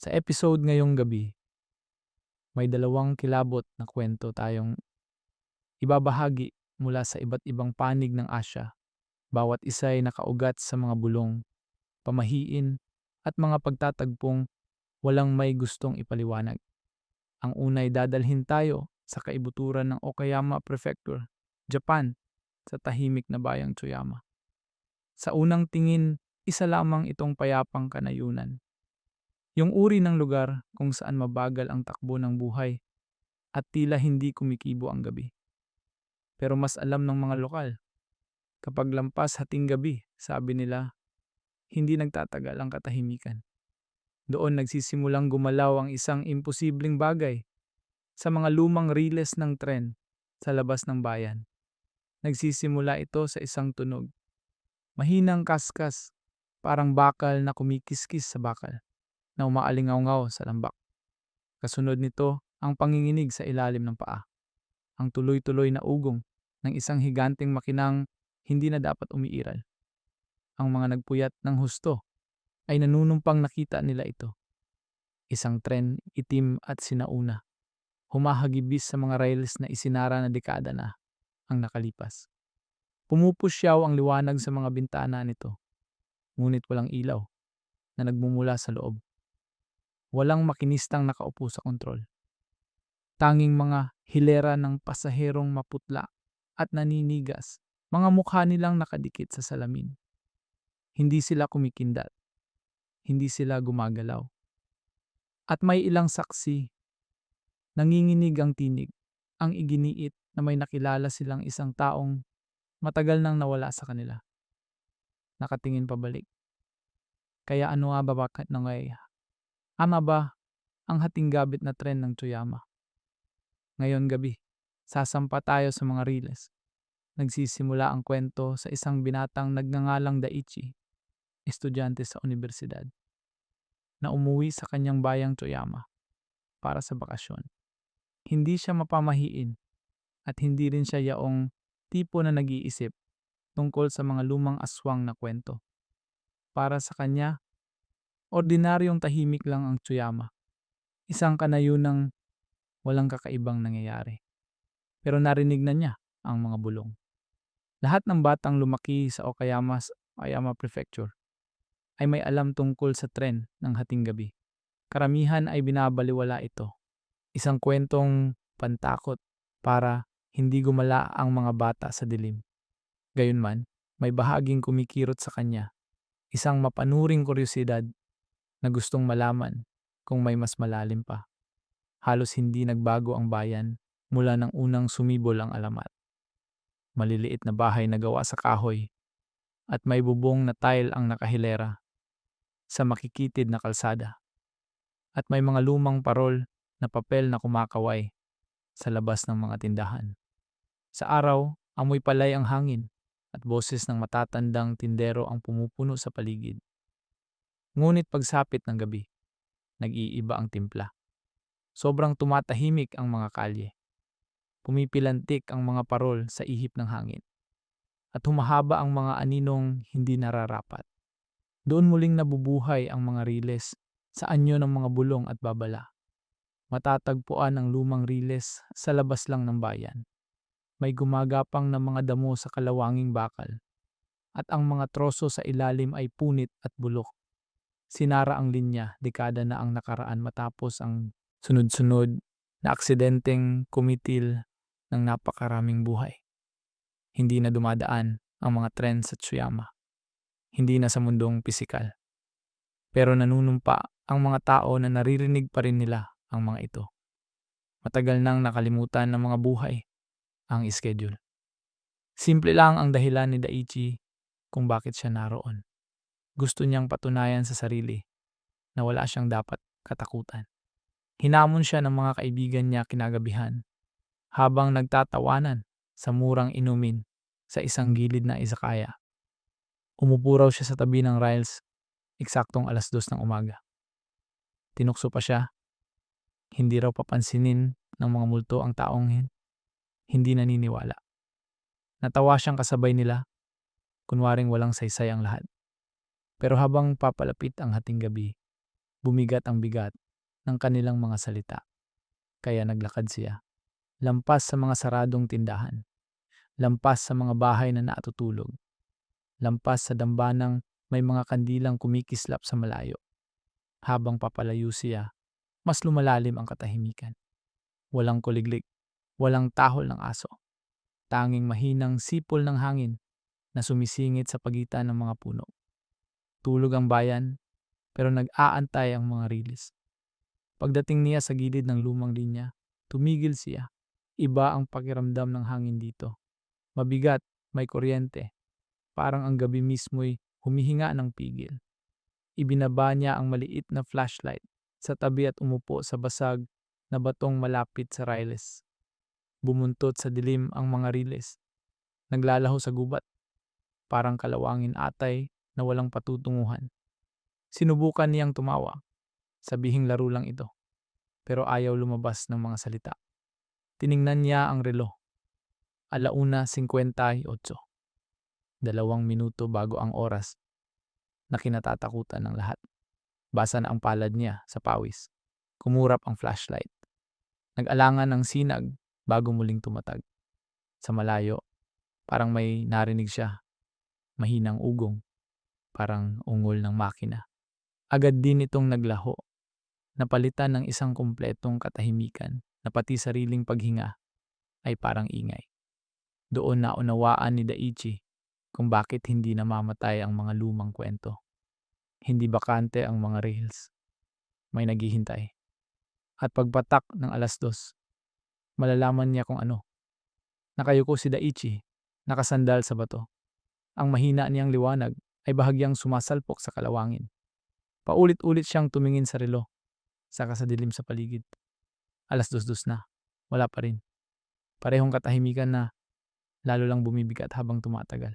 Sa episode ngayong gabi, may dalawang kilabot na kwento tayong ibabahagi mula sa iba't ibang panig ng Asya. Bawat isa ay nakaugat sa mga bulong, pamahiin, at mga pagtatagpong walang may gustong ipaliwanag. Ang unay dadalhin tayo sa kaibuturan ng Okayama Prefecture, Japan, sa tahimik na bayang Tsushima. Sa unang tingin, isa lamang itong payapang kanayunan. Yung uri ng lugar kung saan mabagal ang takbo ng buhay at tila hindi kumikibo ang gabi. Pero mas alam ng mga lokal, kapag lampas hating gabi, sabi nila, hindi nagtatagal ang katahimikan. Doon nagsisimulang gumalaw ang isang imposibleng bagay sa mga lumang riles ng tren sa labas ng bayan. Nagsisimula ito sa isang tunog. Mahinang kaskas, parang bakal na kumikiskis sa bakal, na umaalingaw sa lambak. Kasunod nito, ang panginginig sa ilalim ng paa. Ang tuloy-tuloy na ugong ng isang higanteng makinang hindi na dapat umiiral. Ang mga nagpuyat ng husto ay nanunumpang nakita nila ito. Isang tren, itim at sinauna. Humahagibis sa mga rails na isinara na dekada na ang nakalipas. Pumupusyaw ang liwanag sa mga bintana nito, ngunit walang ilaw na nagmumula sa loob. Walang makinistang nakaupo sa kontrol. Tanging mga hilera ng pasaherong maputla at naninigas, mga mukha nilang nakadikit sa salamin. Hindi sila kumikindat, hindi sila gumagalaw. At may ilang saksi, nanginginig ang tinig, ang iginiit na may nakilala silang isang taong matagal nang nawala sa kanila. Nakatingin pabalik. Kaya ano nga ba bakit nangay? Ama ba ang hatinggabit na tren ng Tsushima? Ngayon gabi, sasampa tayo sa mga riles. Nagsisimula ang kwento sa isang binatang nagngangalang Daichi, estudyante sa universidad, na umuwi sa kanyang bayang Tsushima para sa bakasyon. Hindi siya mapamahiin at hindi rin siya yaong tipo na nag-iisip tungkol sa mga lumang aswang na kwento. Para sa kanya, ordinaryong tahimik lang ang Tsushima. Isang kanayunang walang kakaibang nangyayari. Pero narinig na niya ang mga bulong. Lahat ng batang lumaki sa Okayama Prefecture ay may alam tungkol sa tren ng hating gabi. Karamihan ay binabaliwala ito. Isang kwentong pantakot para hindi gumala ang mga bata sa dilim. Gayunman, may bahaging kumikirot sa kanya. Isang mapanuring kuryosidad na gustong malaman kung may mas malalim pa. Halos hindi nagbago ang bayan mula nang unang sumibol ang alamat. Maliliit na bahay na gawa sa kahoy at may bubong na tile ang nakahilera sa makikitid na kalsada. At may mga lumang parol na papel na kumakaway sa labas ng mga tindahan. Sa araw, amoy palay ang hangin at boses ng matatandang tindero ang pumupuno sa paligid. Ngunit pagsapit ng gabi, nag-iiba ang timpla. Sobrang tumatahimik ang mga kalye. Pumipilantik ang mga parol sa ihip ng hangin. At humahaba ang mga aninong hindi nararapat. Doon muling nabubuhay ang mga riles sa anyo ng mga bulong at babala. Matatagpuan ang lumang riles sa labas lang ng bayan. May gumagapang na mga damo sa kalawanging bakal. At ang mga troso sa ilalim ay punit at bulok. Sinara ang linya, dekada na ang nakaraan matapos ang sunod-sunod na aksidenteng kumitil ng napakaraming buhay. Hindi na dumadaan ang mga tren sa Tsushima. Hindi na sa mundong pisikal. Pero nanunumpa ang mga tao na naririnig pa rin nila ang mga ito. Matagal nang nakalimutan ng mga buhay ang schedule. Simple lang ang dahilan ni Daichi kung bakit siya naroon. Gusto niyang patunayan sa sarili na wala siyang dapat katakutan. Hinamon siya ng mga kaibigan niya kinagabihan habang nagtatawanan sa murang inumin sa isang gilid na izakaya. Umupo raw siya sa tabi ng rails eksaktong 2:00 ng umaga. Tinukso pa siya. Hindi raw papansinin ng mga multo ang taong hindi naniniwala. Natawa siyang kasabay nila, kunwaring walang saysay ang lahat. Pero habang papalapit ang hating gabi, Bumigat ang bigat ng kanilang mga salita, kaya naglakad siya. Lampas sa mga saradong tindahan, lampas sa mga bahay na natutulog, lampas sa dambanang may mga kandilang kumikislap sa malayo. Habang papalayo siya, mas lumalalim ang katahimikan. Walang kuliglig, walang tahol ng aso, tanging mahinang sipol ng hangin na sumisingit sa pagitan ng mga puno. Tulog ang bayan, pero nag-aantay ang mga rilis. Pagdating niya sa gilid ng lumang linya, tumigil siya. Iba ang pakiramdam ng hangin dito. Mabigat, may kuryente. Parang ang gabi mismo'y humihinga ng pigil. Ibinaba niya ang maliit na flashlight sa tabi at umupo sa basag na batong malapit sa riles. Bumuntot sa dilim ang mga riles. Naglalaho sa gubat. Parang kalawangin atay na walang patutunguhan. Sinubukan niyang tumawa. Sabihing laro lang ito. Pero ayaw lumabas ng mga salita. Tiningnan niya ang relo. 1:58. 2 minuto bago ang oras na kinatatakutan ng lahat. Basa na ang palad niya sa pawis. Kumurap ang flashlight. Nag-alangan ng sinag bago muling tumatag. Sa malayo, parang may narinig siya. Mahinang ugong, parang ungol ng makina. Agad din itong naglaho. Napalitan ng isang kumpletong katahimikan na pati sariling paghinga ay parang ingay. Doon naunawaan ni Daichi kung bakit hindi namamatay ang mga lumang kwento. Hindi bakante ang mga rails. May naghihintay. At pagpatak ng 2:00, malalaman niya kung ano. Nakayuko si Daichi, nakasandal sa bato. Ang mahina niyang liwanag ay bahagyang sumasalpok sa kalawangin. Paulit-ulit siyang tumingin sa relo, saka sa dilim sa paligid. 2:00 na, wala pa rin. Parehong katahimikan na lalo lang bumibigat habang tumatagal.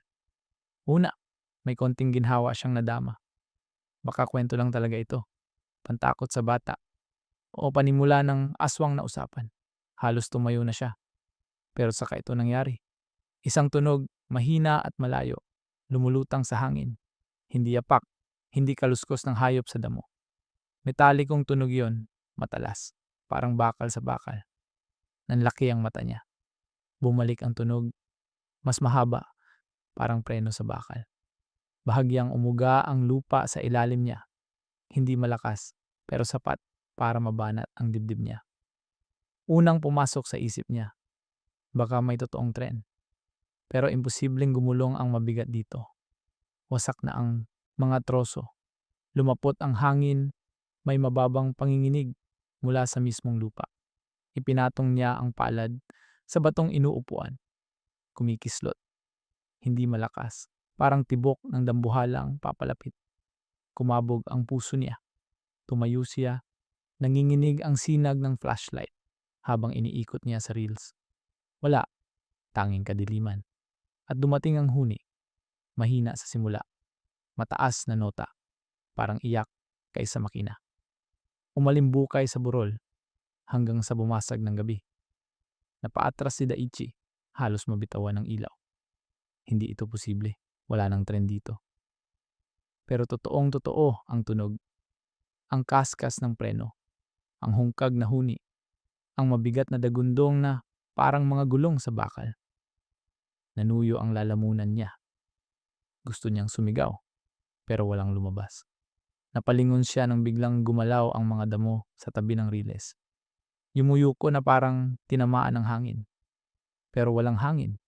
Una, may konting ginhawa siyang nadama. Baka kwento lang talaga ito, pantakot sa bata, o panimula ng aswang na usapan. Halos tumayo na siya. Pero saka ito nangyari. Isang tunog, mahina at malayo, lumulutang sa hangin. Hindi yapak, hindi kaluskos ng hayop sa damo. Metalikong tunog yon, matalas, parang bakal sa bakal. Nanlaki ang mata niya. Bumalik ang tunog, mas mahaba, parang preno sa bakal. Bahagyang umuga ang lupa sa ilalim niya. Hindi malakas, pero sapat para mabanat ang dibdib niya. Unang pumasok sa isip niya, baka may totoong tren. Pero imposibleng gumulong ang mabigat dito. Wasak na ang mga troso. Lumapot ang hangin, may mababang panginginig mula sa mismong lupa. Ipinatong niya ang palad sa batong inuupuan. Kumikislot. Hindi malakas. Parang tibok ng dambuhalang papalapit. Kumabog ang puso niya. Tumayo siya. Nanginginig ang sinag ng flashlight habang iniikot niya sa reels. Wala. Tanging kadiliman. At dumating ang huni. Mahina sa simula. Mataas na nota. Parang iyak kaysa makina. Umalimbukay sa burol hanggang sa bumasag ng gabi. Napaatras si Daichi. Halos mabitawan ng ilaw. Hindi ito posible. Wala nang tren dito. Pero totoong totoo ang tunog. Ang kaskas ng preno. Ang hungkag na huni. Ang mabigat na dagundong na parang mga gulong sa bakal. Nanuyo ang lalamunan niya. Gusto niyang sumigaw, pero walang lumabas. Napalingon siya nang biglang gumalaw ang mga damo sa tabi ng riles. Yumuyuko na parang tinamaan ng hangin. Pero walang hangin.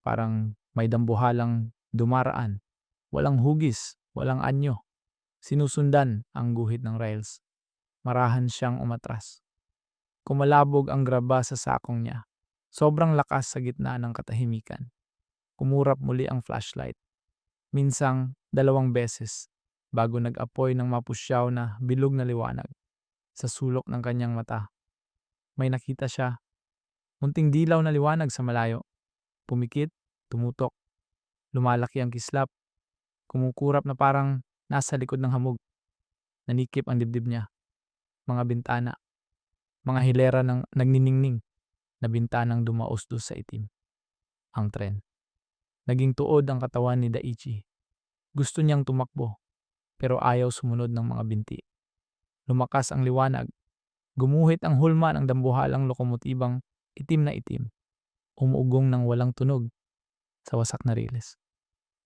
Parang may dambuhalang dumaraan. Walang hugis, walang anyo. Sinusundan ang guhit ng rails. Marahan siyang umatras. Kumalabog ang graba sa sakong niya. Sobrang lakas sa gitna ng katahimikan. Kumurap muli ang flashlight. Minsang 2 beses bago nag-apoy ng mapusyaw na bilog na liwanag. Sa sulok ng kanyang mata, may nakita siya. Munting dilaw na liwanag sa malayo. Pumikit, tumutok. Lumalaki ang kislap. Kumukurap na parang nasa likod ng hamog. Nanikip ang dibdib niya. Mga bintana. Mga hilera ng nagniningning na bintanang dumausdos sa itim. Ang tren. Naging tuod ang katawan ni Daichi. Gusto niyang tumakbo, pero ayaw sumunod ng mga binti. Lumakas ang liwanag. Gumuhit ang hulma ng dambuhalang lokomotibang itim na itim. Umuugong ng walang tunog sa wasak na riles.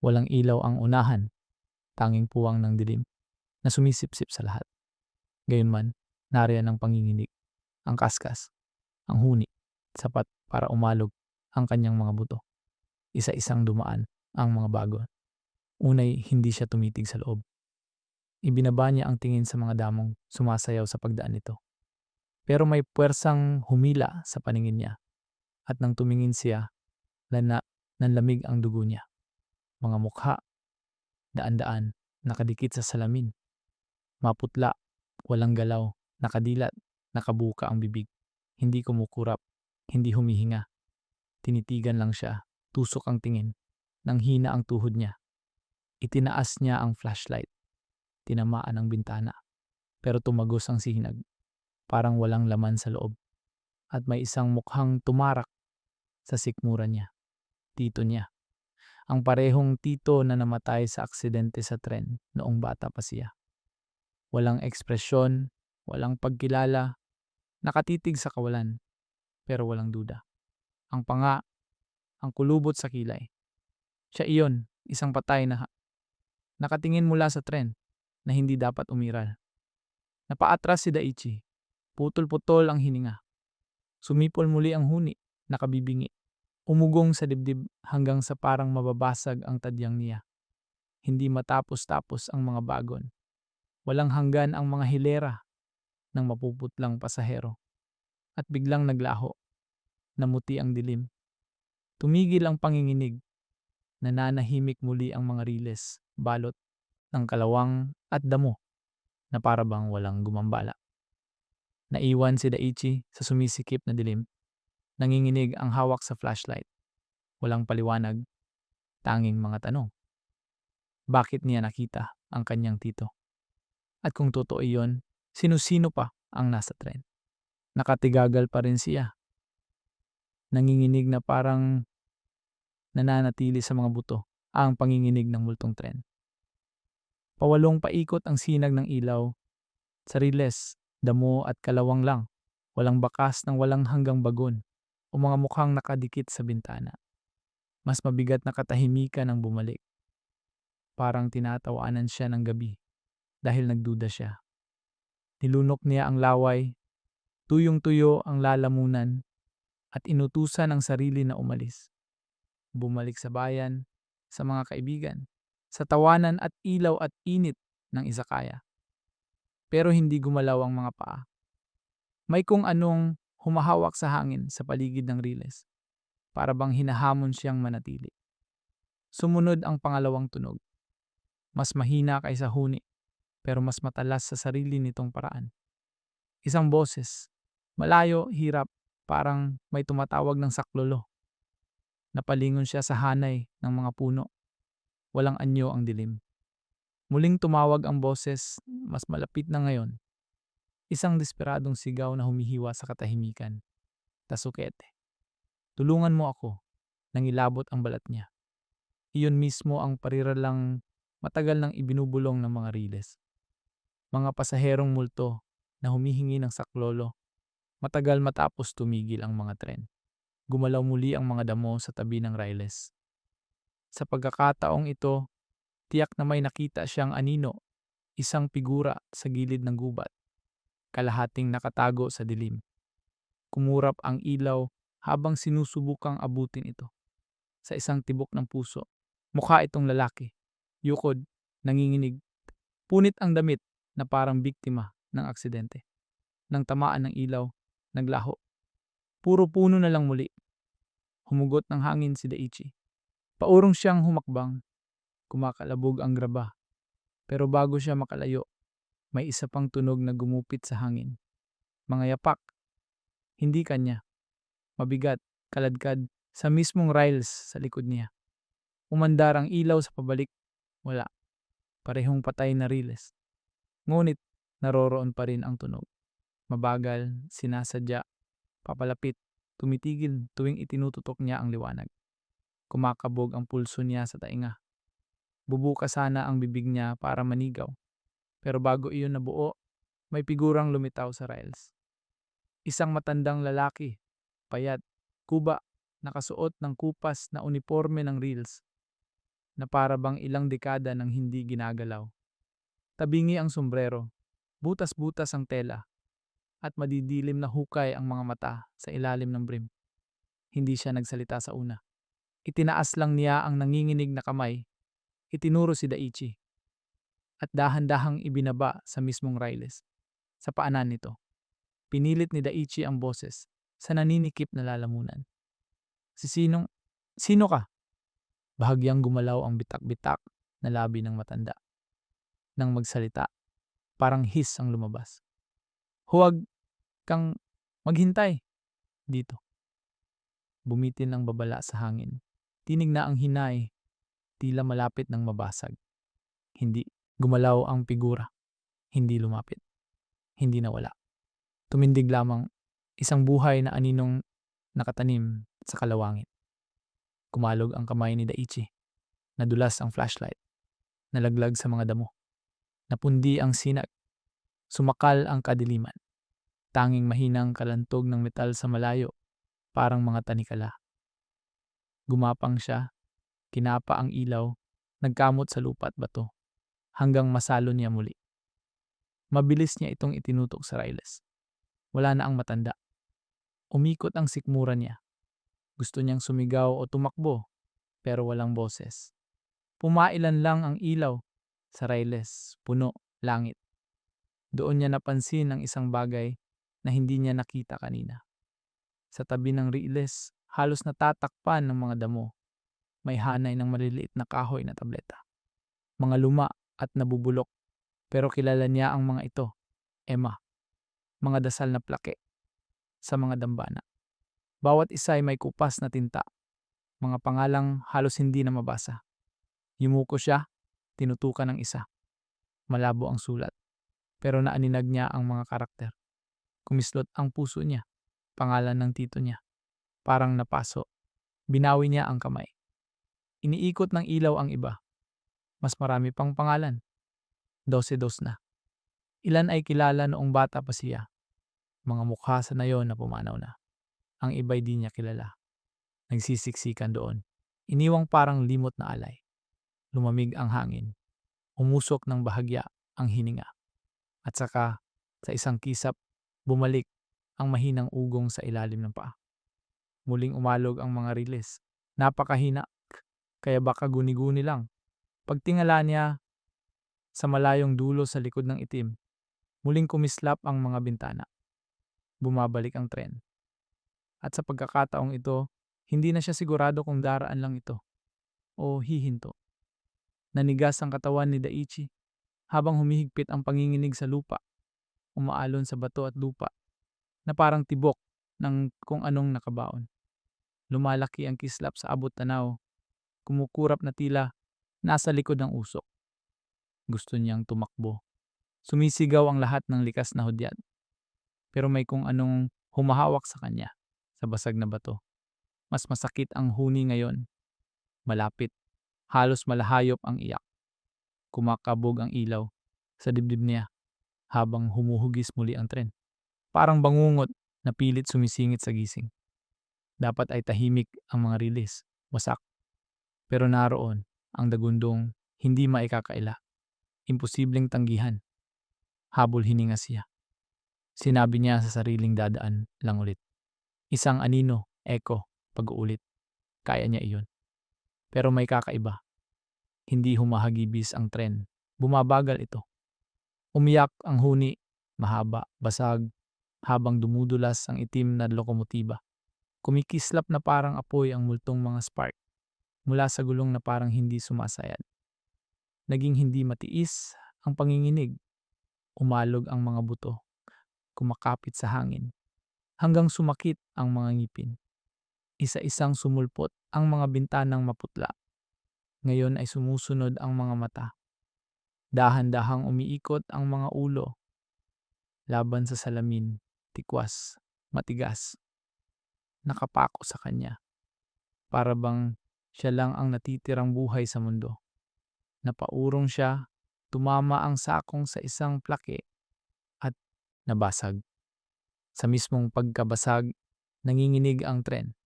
Walang ilaw ang unahan, tanging puwang ng dilim na sumisipsip sa lahat. Gayunman, nariyan ang panginginig, ang kaskas, ang huni, sapat para umalog ang kanyang mga buto. Isa-isang dumaan ang mga bagon. Unay, hindi siya tumitig sa loob. Ibinaba niya ang tingin sa mga damong sumasayaw sa pagdaan nito. Pero may puwersang humila sa paningin niya at nang tumingin siya, nanlamig ang dugo niya. Mga mukha, daan-daan, nakadikit sa salamin. Maputla, walang galaw, nakadilat, nakabuka ang bibig. Hindi kumukurap, hindi humihinga. Tinitigan lang siya, tusok ang tingin. Nang hina ang tuhod niya. Itinaas niya ang flashlight. Tinamaan ang bintana. Pero tumagos ang sinag. Parang walang laman sa loob. At may isang mukhang tumarak sa sikmura niya. Tito niya. Ang parehong tito na namatay sa aksidente sa tren noong bata pa siya. Walang ekspresyon, walang pagkilala, nakatitig sa kawalan, pero walang duda. Ang panga, ang kulubot sa kilay. Siya iyon, isang patay na nakatingin mula sa tren na hindi dapat umiral. Napaatras si Daichi. Putol-putol ang hininga. Sumipol muli ang huni, nakabibingi. Umugong sa dibdib hanggang sa parang mababasag ang tadyang niya. Hindi matapos-tapos ang mga bagon. Walang hanggan ang mga hilera ng mapuputlang pasahero. At biglang naglaho. Namuti ang dilim. Tumigil ang panginginig. Nananahimik muli ang mga riles, balot ng kalawang at damo na parabang walang gumambala. Naiwan si Daichi sa sumisikip na dilim. Nanginginig ang hawak sa flashlight. Walang paliwanag, tanging mga tanong. Bakit niya nakita ang kanyang tito? At kung totoo iyon, sino-sino pa ang nasa tren? Nakatigagal pa rin siya. Nanginginig na parang nananatili sa mga buto ang panginginig ng multong tren. Pawalong paikot ang sinag ng ilaw, sariles, damo at kalawang lang, walang bakas ng walang hanggang bagon o mga mukhang nakadikit sa bintana. Mas mabigat na katahimikan ang bumalik. Parang tinatawanan siya ng gabi dahil nagduda siya. Nilunok niya ang laway, tuyong-tuyo ang lalamunan at inutusan ang sarili na umalis. Bumalik sa bayan, sa mga kaibigan, sa tawanan at ilaw at init ng isakaya. Pero hindi gumalaw ang mga paa. May kung anong humahawak sa hangin sa paligid ng riles, para bang hinahamon siyang manatili. Sumunod ang pangalawang tunog. Mas mahina kaysa huni, pero mas matalas sa sarili nitong paraan. Isang boses, malayo, hirap, parang may tumatawag ng saklolo. Napalingon siya sa hanay ng mga puno. Walang anyo ang dilim. Muling tumawag ang boses, mas malapit na ngayon. Isang desperadong sigaw na humihiwa sa katahimikan. Tasukete. Tulungan mo ako. Nangilabot ang balat niya. Iyon mismo ang pariralang matagal nang ibinubulong ng mga riles. Mga pasaherong multo na humihingi ng saklolo. Matagal matapos tumigil ang mga tren. Gumalaw muli ang mga damo sa tabi ng riles. Sa pagkakataong ito, tiyak na may nakita siyang anino, isang figura sa gilid ng gubat, kalahating nakatago sa dilim. Kumurap ang ilaw habang sinusubukang abutin ito. Sa isang tibok ng puso, mukha itong lalaki, yukod, nanginginig, punit ang damit na parang biktima ng aksidente. Nang tamaan ng ilaw, naglaho. Puro puno na lang muli. Humugot ng hangin si Daichi. Paurong siyang humakbang. Kumakalabog ang graba. Pero bago siya makalayo, may isa pang tunog na gumupit sa hangin. Mga yapak. Hindi kanya. Mabigat, kaladkad, sa mismong rails sa likod niya. Umandar ang ilaw sa pabalik. Wala. Parehong patay na riles. Ngunit, naroroon pa rin ang tunog. Mabagal, sinasadya, papalapit, tumitigil tuwing itinututok niya ang liwanag. Kumakabog ang pulso niya sa tainga. Bubuka sana ang bibig niya para manigaw. Pero bago iyon nabuo, may figurang lumitaw sa rails. Isang matandang lalaki, payat, kuba, nakasuot ng kupas na uniforme ng reels na para bang ilang dekada nang hindi ginagalaw. Tabingi ang sombrero, butas-butas ang tela, at madidilim na hukay ang mga mata sa ilalim ng brim. Hindi siya nagsalita sa una. Itinaas lang niya ang nanginginig na kamay, itinuro si Daichi, at dahan-dahang ibinaba sa mismong Riles, sa paanan nito. Pinilit ni Daichi ang boses sa naninikip na lalamunan. Sino ka? Bahagyang gumalaw ang bitak-bitak na labi ng matanda. Nang magsalita, parang hiss ang lumabas. Huwag kang maghintay dito. Bumitin ang babala sa hangin. Tinig na ang hinay, tila malapit ng mabasag. Hindi. Gumalaw ang figura. Hindi lumapit. Hindi nawala. Tumindig lamang, isang buhay na aninong nakatanim sa kalawangin. Kumalog ang kamay ni Daichi. Nadulas ang flashlight. Nalaglag sa mga damo. Napundi ang sinag. Sumakal ang kadiliman. Tanging mahinang kalantog ng metal sa malayo, parang mga tanikala. Gumapang siya, kinapa ang ilaw, nagkamot sa lupa at bato, hanggang masalo niya muli. Mabilis niya itong itinutok sa Riles. Wala na ang matanda. Umikot ang sikmura niya. Gusto niyang sumigaw o tumakbo, pero walang boses. Pumailan lang ang ilaw sa Riles, puno, langit. Doon niya napansin ang isang bagay na hindi niya nakita kanina. Sa tabi ng Riles, halos natatakpan ng mga damo. May hanay ng maliliit na kahoy na tableta. Mga luma at nabubulok, pero kilala niya ang mga ito. Emma, mga dasal na plake sa mga dambana. Bawat isa ay may kupas na tinta, mga pangalang halos hindi na mabasa. Yumuko siya, tinutukan ng isa. Malabo ang sulat, pero naaninag niya ang mga karakter. Kumislot ang puso niya, pangalan ng tito niya. Parang napaso. Binawi niya ang kamay. Iniikot ng ilaw ang iba. Mas marami pang pangalan. 12 na. Ilan ay kilala noong bata pa siya. Mga mukha sa nayon na pumanaw na. Ang iba'y di niya kilala. Nagsisiksikan doon. Iniwang parang limot na alay. Lumamig ang hangin. Umusok ng bahagya ang hininga. At saka, sa isang kisap, bumalik ang mahinang ugong sa ilalim ng paa. Muling umalog ang mga riles. Napakahina, kaya baka guni-guni lang. Pagtingala niya sa malayong dulo sa likod ng itim, muling kumislap ang mga bintana. Bumabalik ang tren. At sa pagkakataong ito, hindi na siya sigurado kung daraan lang ito o hihinto. Nanigas ang katawan ni Daichi habang humihigpit ang panginginig sa lupa, umaalon sa bato at lupa na parang tibok ng kung anong nakabaon. Lumalaki ang kislap sa abot tanaw, kumukurap na tila nasa likod ng usok. Gusto niyang tumakbo. Sumisigaw ang lahat ng likas na hudyat. Pero may kung anong humahawak sa kanya sa basag na bato. Mas masakit ang huni ngayon. Malapit. Halos malahayop ang iyak. Kumakabog ang ilaw sa dibdib niya habang humuhugis muli ang tren. Parang bangungot na pilit sumisingit sa gising. Dapat ay tahimik ang mga rilis, wasak. Pero naroon ang dagundong hindi maikakaila. Imposibleng tanggihan. Habol hininga siya. Sinabi niya sa sariling dadaan lang ulit. Isang anino, echo, pag-uulit. Kaya niya iyon. Pero may kakaiba. Hindi humahagibis ang tren. Bumabagal ito. Umiyak ang huni, mahaba, basag, habang dumudulas ang itim na lokomotiba. Kumikislap na parang apoy ang multong mga spark mula sa gulong na parang hindi sumasayad. Naging hindi matiis ang panginginig. Umalog ang mga buto, kumakapit sa hangin, hanggang sumakit ang mga ngipin. Isa-isang sumulpot ang mga bintanang maputla. Ngayon ay sumusunod ang mga mata. Dahan-dahang umiikot ang mga ulo. Laban sa salamin, tikwas, matigas. Nakapako sa kanya. Para bang siya lang ang natitirang buhay sa mundo. Napaurong siya, tumama ang sakong sa isang plake at nabasag. Sa mismong pagkabasag, nanginginig ang tren.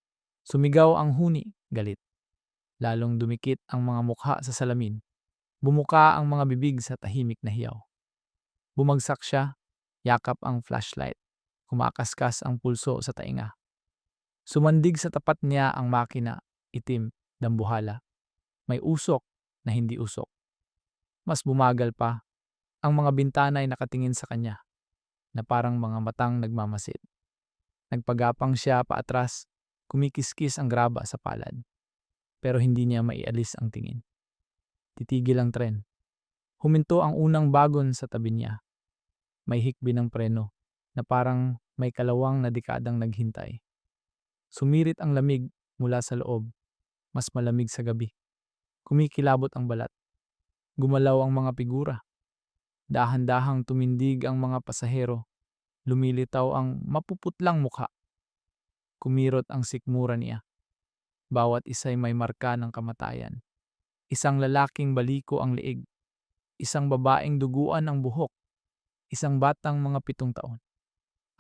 Sumigaw ang huni, galit. Lalong dumikit ang mga mukha sa salamin. Bumuka ang mga bibig sa tahimik na hiyaw. Bumagsak siya, yakap ang flashlight. Kumakaskas ang pulso sa tainga. Sumandig sa tapat niya ang makina, itim, dambuhala. May usok na hindi usok. Mas bumagal pa, ang mga bintana ay nakatingin sa kanya, na parang mga matang nagmamasid. Nagpagapang siya paatras, kumikiskis ang graba sa palad. Pero hindi niya maialis ang tingin. Titigil ang tren. Huminto ang unang bagon sa tabi niya. May hikbi ng preno, na parang may kalawang na dekadang naghintay. Sumirit ang lamig mula sa loob, mas malamig sa gabi. Kumikilabot ang balat. Gumalaw ang mga figura. Dahan-dahang tumindig ang mga pasahero. Lumilitaw ang mapuputlang mukha. Kumirot ang sikmura niya. Bawat isa'y may marka ng kamatayan. Isang lalaking baliko ang liig. Isang babaeng duguan ang buhok. Isang batang mga 7 taon.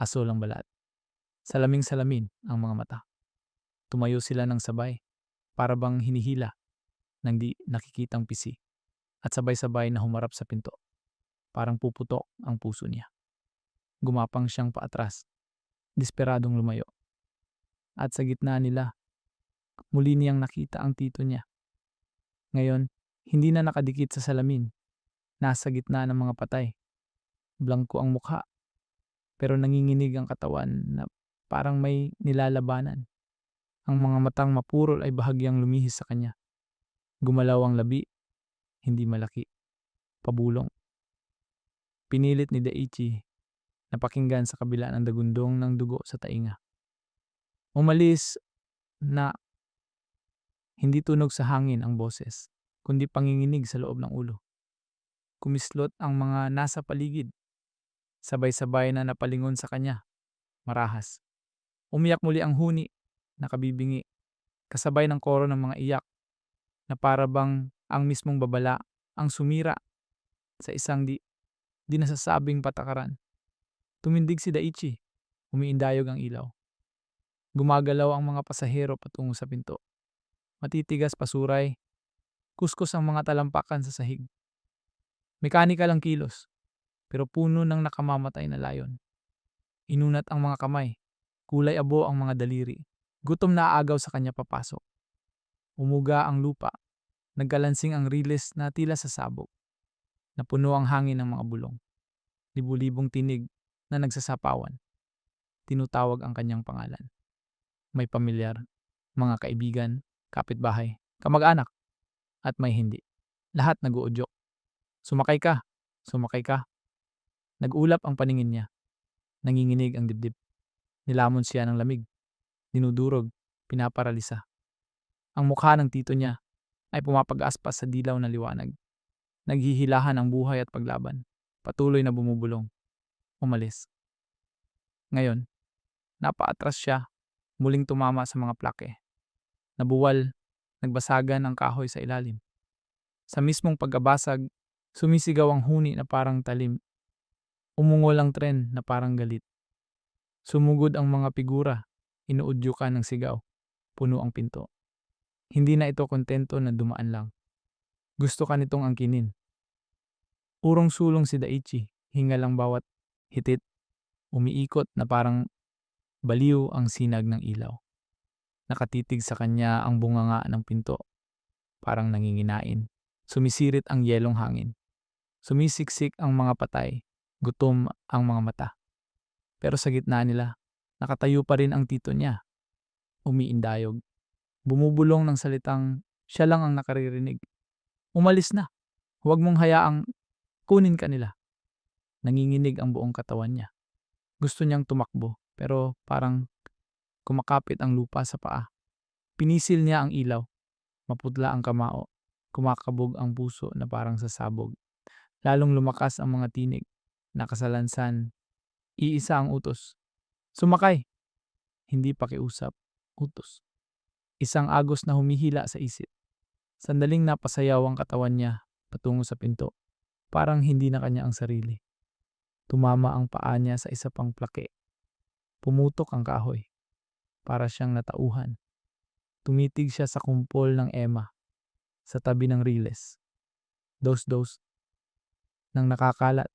Asul ang balat. Salaming-salamin ang mga mata. Tumayo sila ng sabay, para bang hinihila ng di nakikitang pisi. At sabay-sabay na humarap sa pinto. Parang puputok ang puso niya. Gumapang siyang paatras, desperadong lumayo. At sa gitna nila, muli niyang nakita ang tito niya. Ngayon, hindi na nakadikit sa salamin. Nasa gitna ng mga patay. Blangko ang mukha, pero nanginginig ang katawan na parang may nilalabanan. Ang mga matang mapurol ay bahagyang lumihis sa kanya. Gumalaw ang labi, hindi malaki, pabulong. Pinilit ni Daichi na pakinggan sa kabila ng dagundong ng dugo sa tainga. Umalis na hindi tunog sa hangin ang boses, kundi panginginig sa loob ng ulo. Kumislot ang mga nasa paligid. Sabay-sabay na napalingon sa kanya, marahas. Umiyak muli ang huni, nakabibingi, kasabay ng koro ng mga iyak, na para bang ang mismong babala ang sumira sa isang di nasasabing patakaran. Tumindig si Daichi, umiindayog ang ilaw. Gumagalaw ang mga pasahero patungo sa pinto. Matitigas pasuray, kuskus ang mga talampakan sa sahig. Mekanikal ang kilos, pero puno ng nakamamatay na layon. Inunat ang mga kamay, kulay abo ang mga daliri. Gutom na aagaw sa kanya papasok. Umuga ang lupa, nagkalansing ang riles na tila sasabog. Napuno ang hangin ng mga bulong. Libu-libong tinig na nagsasapawan. Tinutawag ang kanyang pangalan. May pamilyar, mga kaibigan, kapitbahay, kamag-anak, at may hindi. Lahat nag-uudyok. Sumakay ka, sumakay ka. Nag-ulap ang paningin niya. Nanginginig ang dibdib. Nilamon siya ng lamig. Dinudurog, pinaparalisa. Ang mukha ng tito niya ay pumapag-aspas sa dilaw na liwanag. Naghihilahan ang buhay at paglaban. Patuloy na bumubulong. Umalis. Ngayon, napaatras siya, muling tumama sa mga plake. Nabuwal, nagbasagan ang kahoy sa ilalim. Sa mismong pagkabasag, sumisigaw ang huni na parang talim. Umungol ang tren na parang galit. Sumugod ang mga figura, inuudyukan ng sigaw. Puno ang pinto. Hindi na ito kontento na dumaan lang. Gusto ka nitong angkinin. Urong-sulong si Daichi, hingal ang bawat hitit. Umiikot na parang baliw ang sinag ng ilaw. Nakatitig sa kanya ang bunganga ng pinto. Parang nanginginain. Sumisirit ang yelong hangin. Sumisiksik ang mga patay. Gutom ang mga mata. Pero sa gitna nila, nakatayo pa rin ang tito niya. Umiindayog. Bumubulong ng salitang siya lang ang nakaririnig. Umalis na. Huwag mong hayaang kunin ka nila. Nanginginig ang buong katawan niya. Gusto niyang tumakbo, pero parang kumakapit ang lupa sa paa. Pinisil niya ang ilaw. Maputla ang kamao. Kumakabog ang puso na parang sasabog. Lalong lumakas ang mga tinig. Nakasalansan. Iisa ang utos. Sumakay. Hindi pakiusap. Utos. Isang agos na humihila sa isip. Sandaling napasayaw ang katawan niya patungo sa pinto. Parang hindi na kanya ang sarili. Tumama ang paa niya sa isa pang plake. Pumutok ang kahoy. Para siyang natauhan. Tumitig siya sa kumpol ng ema sa tabi ng riles. Dos-dos nang nakakalat.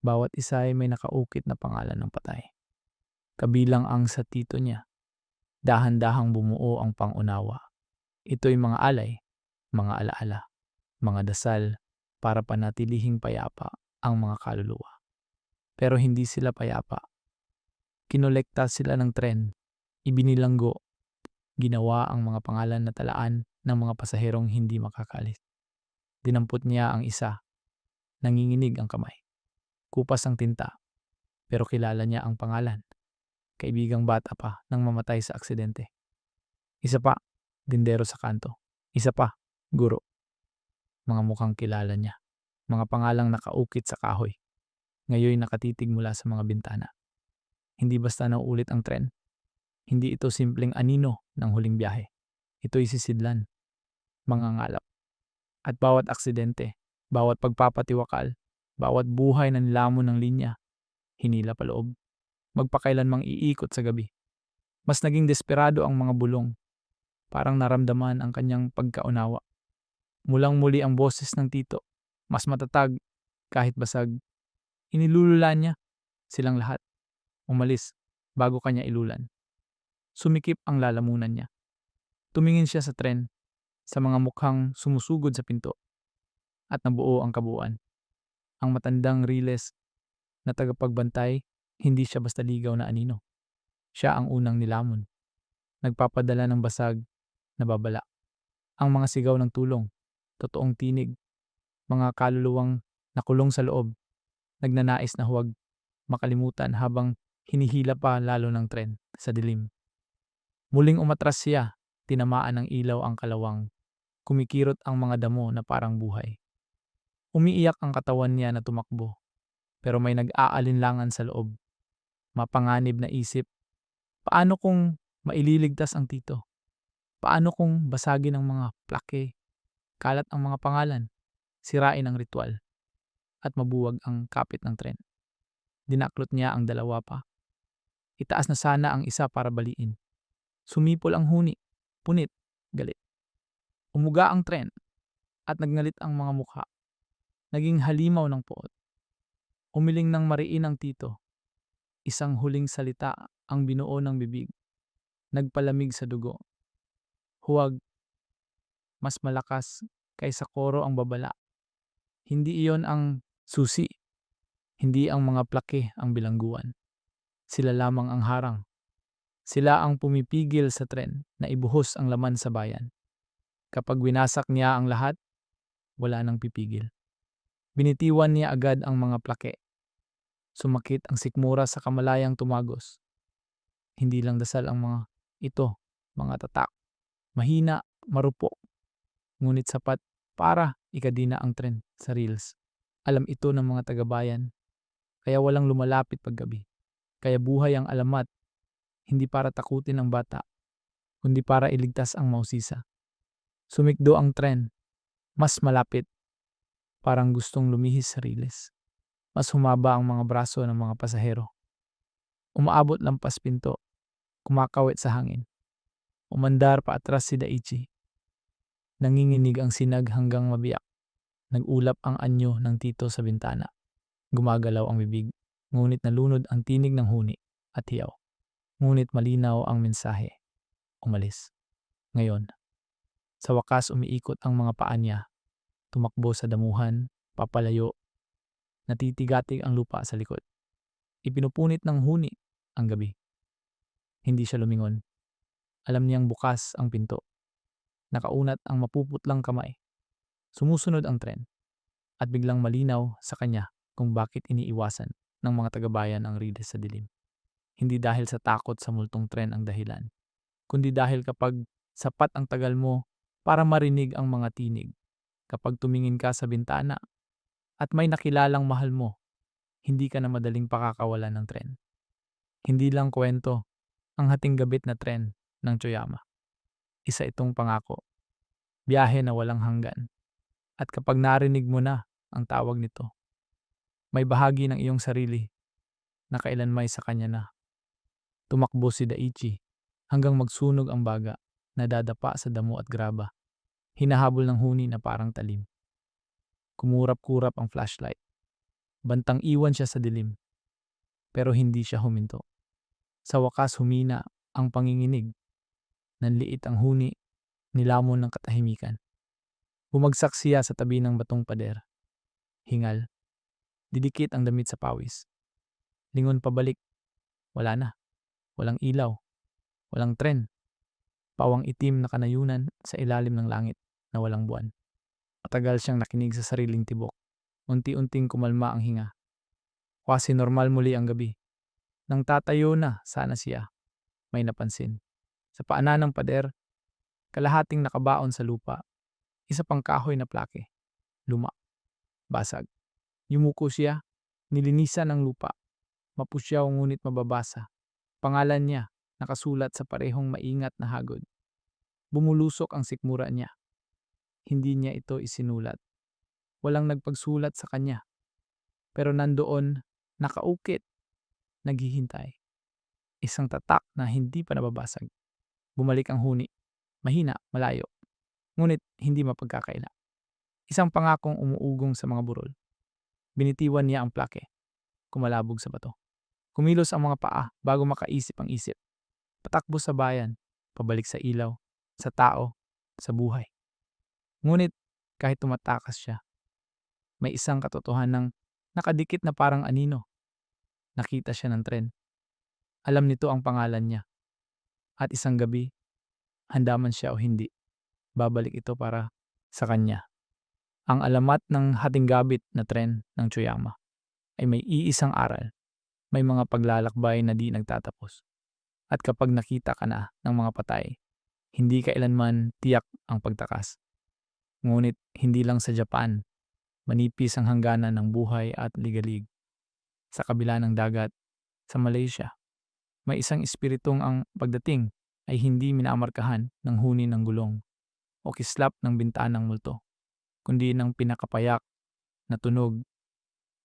Bawat isa ay may nakaukit na pangalan ng patay. Kabilang ang sa tito niya. Dahan-dahang bumuo ang pangunawa. Ito'y mga alay, mga alaala, mga dasal para panatilihing payapa ang mga kaluluwa. Pero hindi sila payapa. Kinolekta sila ng tren, ibinilanggo, ginawa ang mga pangalan na talaan ng mga pasaherong hindi makakalis. Dinampot niya ang isa, nanginginig ang kamay. Kupas ang tinta, pero kilala niya ang pangalan. Kaibigang bata pa nang mamatay sa aksidente. Isa pa, tindero sa kanto. Isa pa, guro. Mga mukhang kilala niya. Mga pangalang nakaukit sa kahoy. Ngayon nakatitig mula sa mga bintana. Hindi basta nauulit ang tren. Hindi ito simpleng anino ng huling biyahe. Ito'y sisidlan, mangangalap. At bawat aksidente, bawat pagpapatiwakal, bawat buhay na nilamon ng linya, hinila paloob. Magpakailanmang iikot sa gabi. Mas naging desperado ang mga bulong. Parang naramdaman ang kanyang pagkaunawa. Mulang muli ang boses ng tito. Mas matatag, kahit basag. Inilulula niya silang lahat. Umalis, bago kanya ilulan. Sumikip ang lalamunan niya. Tumingin siya sa tren, sa mga mukhang sumusugod sa pinto. At nabuo ang kabuuan. Ang matandang riles na tagapagbantay, hindi siya basta ligaw na anino. Siya ang unang nilamon. Nagpapadala ng basag na babala. Ang mga sigaw ng tulong, totoong tinig, mga kaluluwang nakulong sa loob, nagnanais na huwag makalimutan habang hinihila pa lalo ng tren sa dilim. Muling umatras siya, tinamaan ng ilaw ang kalawang, kumikirot ang mga damo na parang buhay. Umiiyak ang katawan niya na tumakbo, pero may nag-aalinlangan sa loob. Mapanganib na isip, paano kung maililigtas ang tito? Paano kung basagin ang mga plake, kalat ang mga pangalan, sirain ang ritual, at mabuwag ang kapit ng tren? Dinaklot niya ang dalawa pa. Itaas na sana ang isa para baliin. Sumipol ang huni, punit, galit. Umuga ang tren at nagngalit ang mga mukha. Naging halimaw ng poot. Umiling ng mariin ang tito. Isang huling salita ang binuo ng bibig. Nagpalamig sa dugo. Huwag, mas malakas kaysa koro ang babala. Hindi iyon ang susi. Hindi ang mga plake ang bilangguan. Sila lamang ang harang. Sila ang pumipigil sa tren na ibuhos ang laman sa bayan. Kapag winasak niya ang lahat, wala nang pipigil. Binitiwan niya agad ang mga plake. Sumakit ang sikmura sa kamalayang tumagos. Hindi lang dasal ang mga ito, mga tatak. Mahina, marupok. Ngunit sapat para ikadina ang tren sa reels. Alam ito ng mga tagabayan. Kaya walang lumalapit paggabi. Kaya buhay ang alamat. Hindi para takutin ang bata, kundi para iligtas ang mausisa. Sumikdo ang tren. Mas malapit. Parang gustong lumihis sa riles. Mas humaba ang mga braso ng mga pasahero. Umaabot lampas pinto. Kumakawit sa hangin. Umandar pa atras si Daichi. Nanginginig ang sinag hanggang mabiyak. Nag-ulap ang anyo ng tito sa bintana. Gumagalaw ang bibig. Ngunit nalunod ang tinig ng huni at hiyaw. Ngunit malinaw ang mensahe. Umalis. Ngayon. Sa wakas umiikot ang mga paa niya. Tumakbo sa damuhan, papalayo. Natitigatig ang lupa sa likod. Ipinupunit ng huni ang gabi. Hindi siya lumingon. Alam niyang bukas ang pinto. Nakaunat ang mapuputlang kamay. Sumusunod ang tren. At biglang malinaw sa kanya kung bakit iniiwasan ng mga tagabayan ang rides sa dilim. Hindi dahil sa takot sa multong tren ang dahilan, kundi dahil kapag sapat ang tagal mo para marinig ang mga tinig, kapag tumingin ka sa bintana at may nakilalang mahal mo, hindi ka na madaling pakakawalan ng tren. Hindi lang kwento ang hating gabit na tren ng Choyama. Isa itong pangako, biyahe na walang hanggan. At kapag narinig mo na ang tawag nito, May bahagi ng iyong sarili na kailanmay sa kanya na. Tumakbo si Daichi hanggang magsunog ang baga na dadapa sa damo at graba. Hinahabol ng huni na parang talim. Kumurap-kurap ang flashlight. Bantang iwan siya sa dilim. Pero hindi siya huminto. Sa wakas humina ang panginginig. Nanliit ang huni, nilamon ng katahimikan. Bumagsak siya sa tabi ng batong pader. Hingal. Didikit ang damit sa pawis. Lingon pabalik. Wala na. Walang ilaw. Walang tren. Pawang itim na kanayunan sa ilalim ng langit na walang buwan. Matagal siyang nakinig sa sariling tibok. Unti-unting kumalma ang hinga. Quasi normal muli ang gabi. Nang tatayo na sana siya, may napansin. Sa paanan ng pader, kalahating nakabaon sa lupa. Isa pang kahoy na plake. Luma. Basag. Yumuko siya. Nilinisan ang lupa. Mapusyaw ngunit mababasa. Pangalan niya nakasulat sa parehong maingat na hagod. Bumulusok ang sikmura niya. Hindi niya ito isinulat. Walang nagpagsulat sa kanya. Pero nandoon, nakaukit, naghihintay. Isang tatak na hindi pa nababasag. Bumalik ang huni. Mahina, malayo. Ngunit hindi mapagkakaila. Isang pangakong umuugong sa mga burol. Binitiwan niya ang plake. Kumalabog sa bato. Kumilos ang mga paa bago makaisip ang isip. Patakbo sa bayan, pabalik sa ilaw, sa tao, sa buhay. Ngunit kahit tumatakas siya, may isang katotohanan nakadikit na parang anino. Nakita siya ng tren. Alam nito ang pangalan niya. At isang gabi, handa man siya o hindi, babalik ito para sa kanya. Ang alamat ng hatinggabit na tren ng Choyama ay may iisang aral. May mga paglalakbay na di nagtatapos. At kapag nakita ka na ng mga patay, hindi kailanman tiyak ang pagtakas. Ngunit hindi lang sa Japan, manipis ang hangganan ng buhay at ligalig. Sa kabila ng dagat, sa Malaysia, may isang espiritong ang pagdating ay hindi minamarkahan ng huni ng gulong o kislap ng bintanang multo, kundi ng pinakapayak na tunog,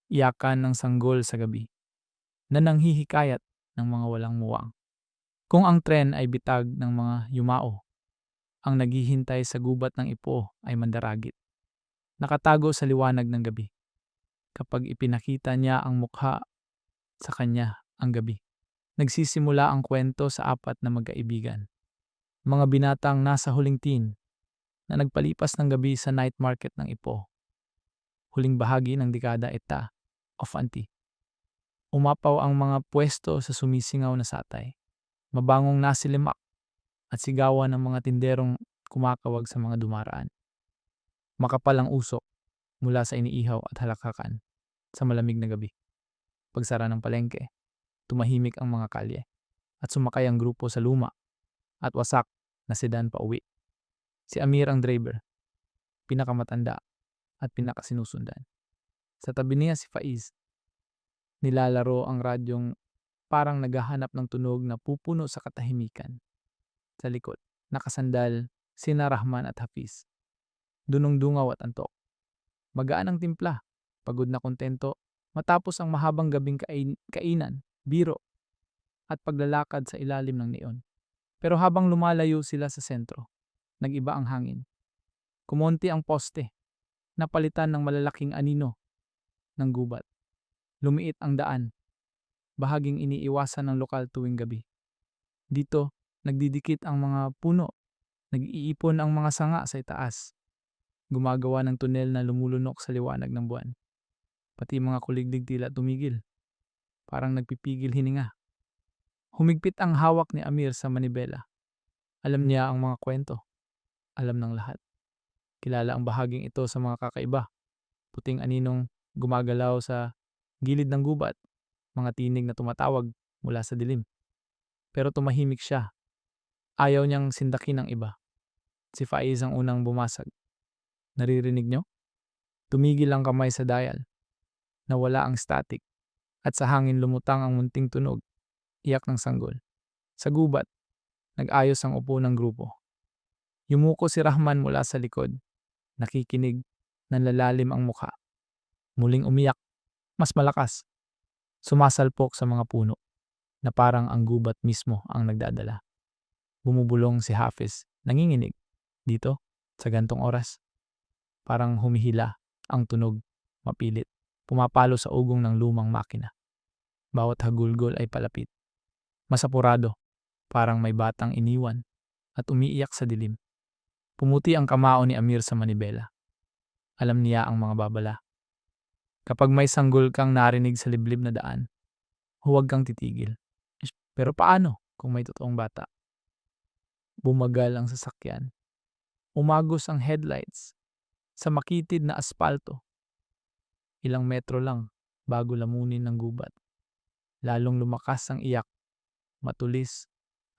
iyakan ng sanggol sa gabi, na nanghihikayat ng mga walang muwang. Kung ang tren ay bitag ng mga yumao, ang naghihintay sa gubat ng ipo ay mandaragit. Nakatago sa liwanag ng gabi. Kapag ipinakita niya ang mukha sa kanya ang gabi, nagsisimula ang kwento sa apat na magkaibigan. Mga binatang nasa huling teen na nagpalipas ng gabi sa night market ng Ipo. Huling bahagi ng dekada eta of anti. Umapaw ang mga pwesto sa sumisingaw na satay. Mabangong nasilimak at sigawan ng mga tinderong kumakawag sa mga dumaraan. Makapal ang usok mula sa iniihaw at halakakan sa malamig na gabi. Pagsara ng palengke, tumahimik ang mga kalye at sumakay ang grupo sa luma at wasak na sedan pa uwi. Si Amir ang driver, pinakamatanda at pinakasinusundan. Sa tabi niya si Faiz. Nilalaro ang radyong parang naghahanap ng tunog na pupuno sa katahimikan. Sa likod, nakasandal sina Rahman at Hafiz. Dunong-dungaw at antok. Magaan ang timpla, pagod na kontento, matapos ang mahabang gabing kainan, biro, at paglalakad sa ilalim ng neon. Pero habang lumalayo sila sa sentro, nag-iba ang hangin. Kumonti ang poste, napalitan ng malalaking anino ng gubat. Lumiit ang daan, bahaging iniiwasan ng lokal tuwing gabi. Dito, nagdidikit ang mga puno, nag-iipon ang mga sanga sa itaas. Gumagawa ng tunel na lumulunok sa liwanag ng buwan. Pati mga kuliglig tila tumigil, parang nagpipigil hininga. Humigpit ang hawak ni Amir sa manibela. Alam niya ang mga kwento. Alam ng lahat. Kilala ang bahaging ito sa mga kakaiba. Puting aninong gumagalaw sa gilid ng gubat. Mga tinig na tumatawag mula sa dilim. Pero tumahimik siya. Ayaw niyang sindakin ang iba. Si Faiz ang unang bumasag. Naririnig niyo? Tumigil ang kamay sa dial. Nawala ang static. At sa hangin lumutang ang munting tunog. Iyak ng sanggol. Sa gubat, nag-ayos ang upo ng grupo. Yumuko si Rahman mula sa likod. Nakikinig, nanlalalim ang mukha. Muling umiyak. Mas malakas, sumasalpok sa mga puno na parang ang gubat mismo ang nagdadala. Bumubulong si Hafiz, nanginginig. Dito, sa gantong oras, parang humihila ang tunog, mapilit. Pumapalo sa ugong ng lumang makina. Bawat hagulgol ay palapit. Masapurado, parang may batang iniwan at umiiyak sa dilim. Pumuti ang kamao ni Amir sa manibela. Alam niya ang mga babala. Kapag may sanggol kang narinig sa liblib na daan, huwag kang titigil. Pero paano kung may totoong bata? Bumagal ang sasakyan. Umagos ang headlights sa makitid na aspalto. Ilang metro lang bago lamunin ng gubat. Lalong lumakas ang iyak, matulis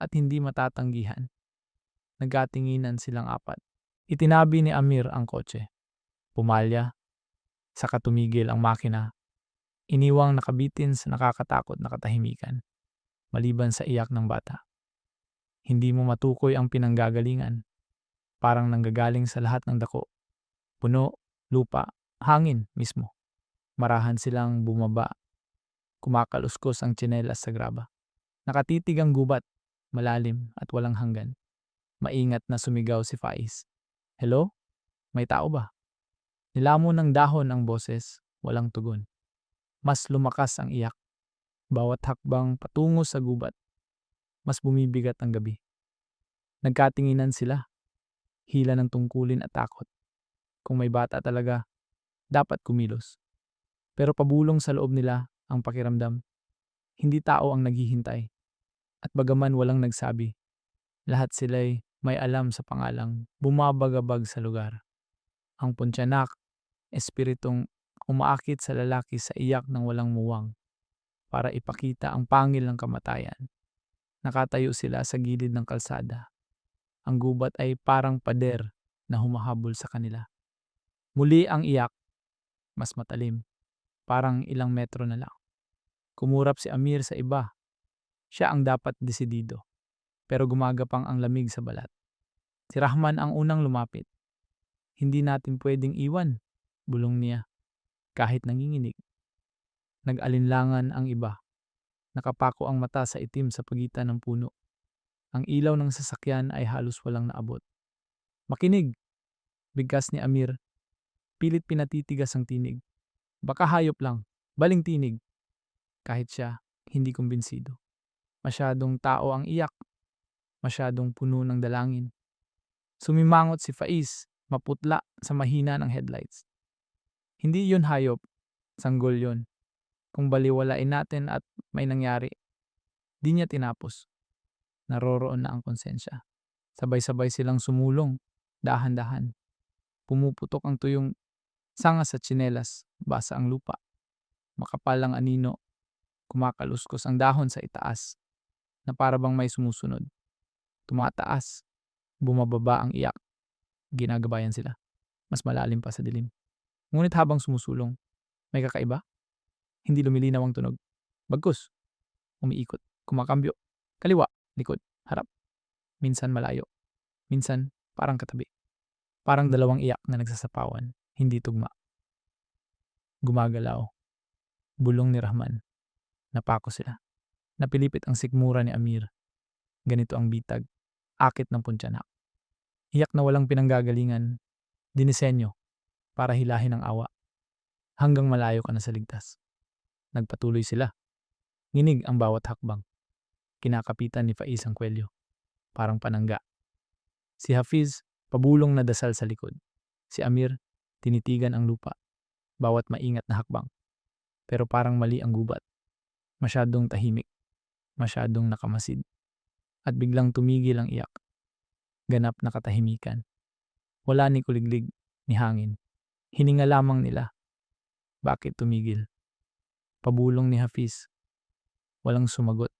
at hindi matatanggihan. Nagkatinginan silang apat. Itinabi ni Amir ang kotse. Pumalya, saka tumigil ang makina. Iniwang nakabitin sa nakakatakot na katahimikan, maliban sa iyak ng bata. Hindi mo matukoy ang pinanggagalingan. Parang nanggagaling sa lahat ng dako. Puno, lupa, hangin mismo. Marahan silang bumaba. Kumakaluskos ang tsinelas sa graba. Nakatitig ang gubat, malalim at walang hanggan. Maingat na sumigaw si Faiz. Hello? May tao ba? Nilamon ng dahon ang boses, walang tugon. Mas lumakas ang iyak. Bawat hakbang patungo sa gubat, mas bumibigat ang gabi. Nagkatinginan sila. Hila ng tungkulin at takot. Kung may bata talaga, dapat kumilos. Pero pabulong sa loob nila ang pakiramdam. Hindi tao ang naghihintay. At bagaman walang nagsabi, lahat sila'y may alam sa pangalang bumabagabag sa lugar. Ang punsyanak, espiritong umaakit sa lalaki sa iyak ng walang muwang para ipakita ang pangil ng kamatayan. Nakatayo sila sa gilid ng kalsada. Ang gubat ay parang pader na humahabol sa kanila. Muli ang iyak, mas matalim, parang ilang metro na lang. Kumurap si Amir sa iba. Siya ang dapat desidido. Pero gumagapang ang lamig sa balat. Si Rahman ang unang lumapit. Hindi natin pwedeng iwan, bulong niya, kahit nanginginig. Nag-alinlangan ang iba. Nakapako ang mata sa itim sa pagitan ng puno. Ang ilaw ng sasakyan ay halos walang naabot. Makinig! Bigkas ni Amir. Pilit pinatitigas ang tinig. Baka hayop lang. Baling tinig. Kahit siya, hindi kumbinsido. Masyadong tao ang iyak. Masyadong puno ng dalangin. Sumimangot si Faiz, maputla sa mahina ng headlights. Hindi yun hayop. Sanggol yun. Kung baliwalain natin at may nangyari, di niya tinapos. Naroroon na ang konsensya. Sabay-sabay silang sumulong, dahan-dahan. Pumuputok ang tuyong sanga sa tsinelas, basa ang lupa. Makapal ang anino, kumakaluskos ang dahon sa itaas, na para bang may sumusunod. Tumataas, bumababa ang iyak. Ginagabayan sila, mas malalim pa sa dilim. Ngunit habang sumusulong, may kakaiba. Hindi lumilinaw ang tunog. Bagkus, umiikot, kumakambyo, kaliwa, likod, harap. Minsan malayo, minsan parang katabi. Parang dalawang iyak na nagsasapawan, hindi tugma. Gumagalaw, bulong ni Rahman. Napako sila. Napilipit ang sikmura ni Amir. Ganito ang bitag, akit ng punsyanak. Iyak na walang pinanggagalingan, dinisenyo para hilahin ang awa. Hanggang malayo ka na sa ligtas. Nagpatuloy sila. Nginig ang bawat hakbang. Kinakapitan ni Faiz ang kwelyo. Parang panangga. Si Hafiz, pabulong na dasal sa likod. Si Amir, tinitigan ang lupa. Bawat maingat na hakbang. Pero parang mali ang gubat. Masyadong tahimik. Masyadong nakamasid. At biglang tumigil ang iyak. Ganap na katahimikan. Wala ni kuliglig, ni hangin. Hininga lamang nila. Bakit tumigil? Pabulong ni Hafiz. Walang sumagot.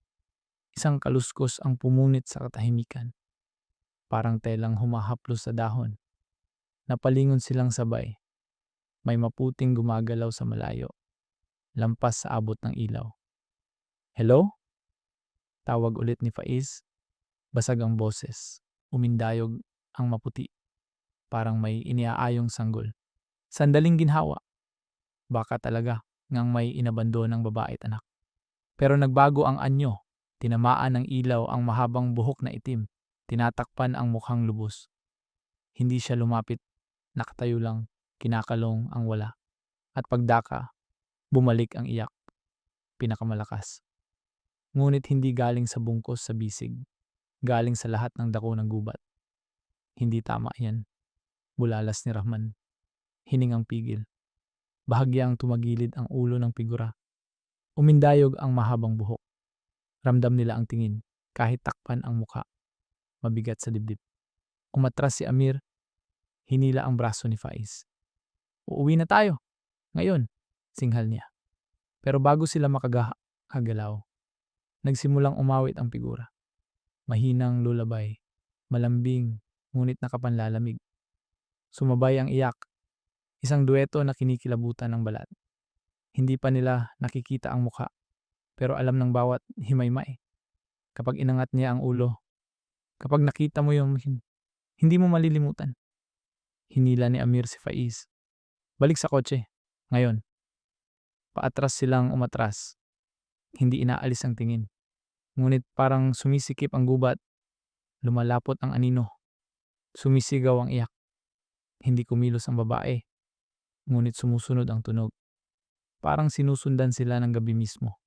Isang kaluskos ang pumunit sa katahimikan. Parang telang humahaplos sa dahon. Napalingon silang sabay. May maputing gumagalaw sa malayo. Lampas sa abot ng ilaw. Hello? Tawag ulit ni Faiz. Basag ang boses. Umindayog ang maputi. Parang may iniaayong sanggol. Sandaling ginhawa. Baka talaga ngang may inabandonang babae at anak. Pero nagbago ang anyo. Tinamaan ng ilaw ang mahabang buhok na itim. Tinatakpan ang mukhang lubos. Hindi siya lumapit. Nakatayo lang. Kinakalong ang wala. At pagdaka, bumalik ang iyak. Pinakamalakas. Ngunit hindi galing sa bungkos sa bisig. Galing sa lahat ng dako ng gubat. Hindi tama yan. Bulalas ni Rahman. Hiningang pigil. Bahagyang tumagilid ang ulo ng figura. Umindayog ang mahabang buhok. Ramdam nila ang tingin, kahit takpan ang muka. Mabigat sa dibdib. Umatras si Amir. Hinila ang braso ni Faiz. Uuwi na tayo. Ngayon, singhal niya. Pero bago sila makagalaw, nagsimulang umawit ang figura. Mahinang lulabay. Malambing, ngunit nakapanlalamig. Sumabay ang iyak. Isang dueto na kinikilabutan ng balat. Hindi pa nila nakikita ang muka, pero alam ng bawat himaymay. Kapag inangat niya ang ulo, kapag nakita mo yung hindi mo malilimutan. Hinila ni Amir si Faiz. Balik sa kotse. Ngayon. Paatras silang umatras. Hindi inaalis ang tingin. Ngunit parang sumisikip ang gubat. Lumalapot ang anino. Sumisigaw ang iyak. Hindi kumilos ang babae. Ngunit sumusunod ang tunog. Parang sinusundan sila ng gabi mismo.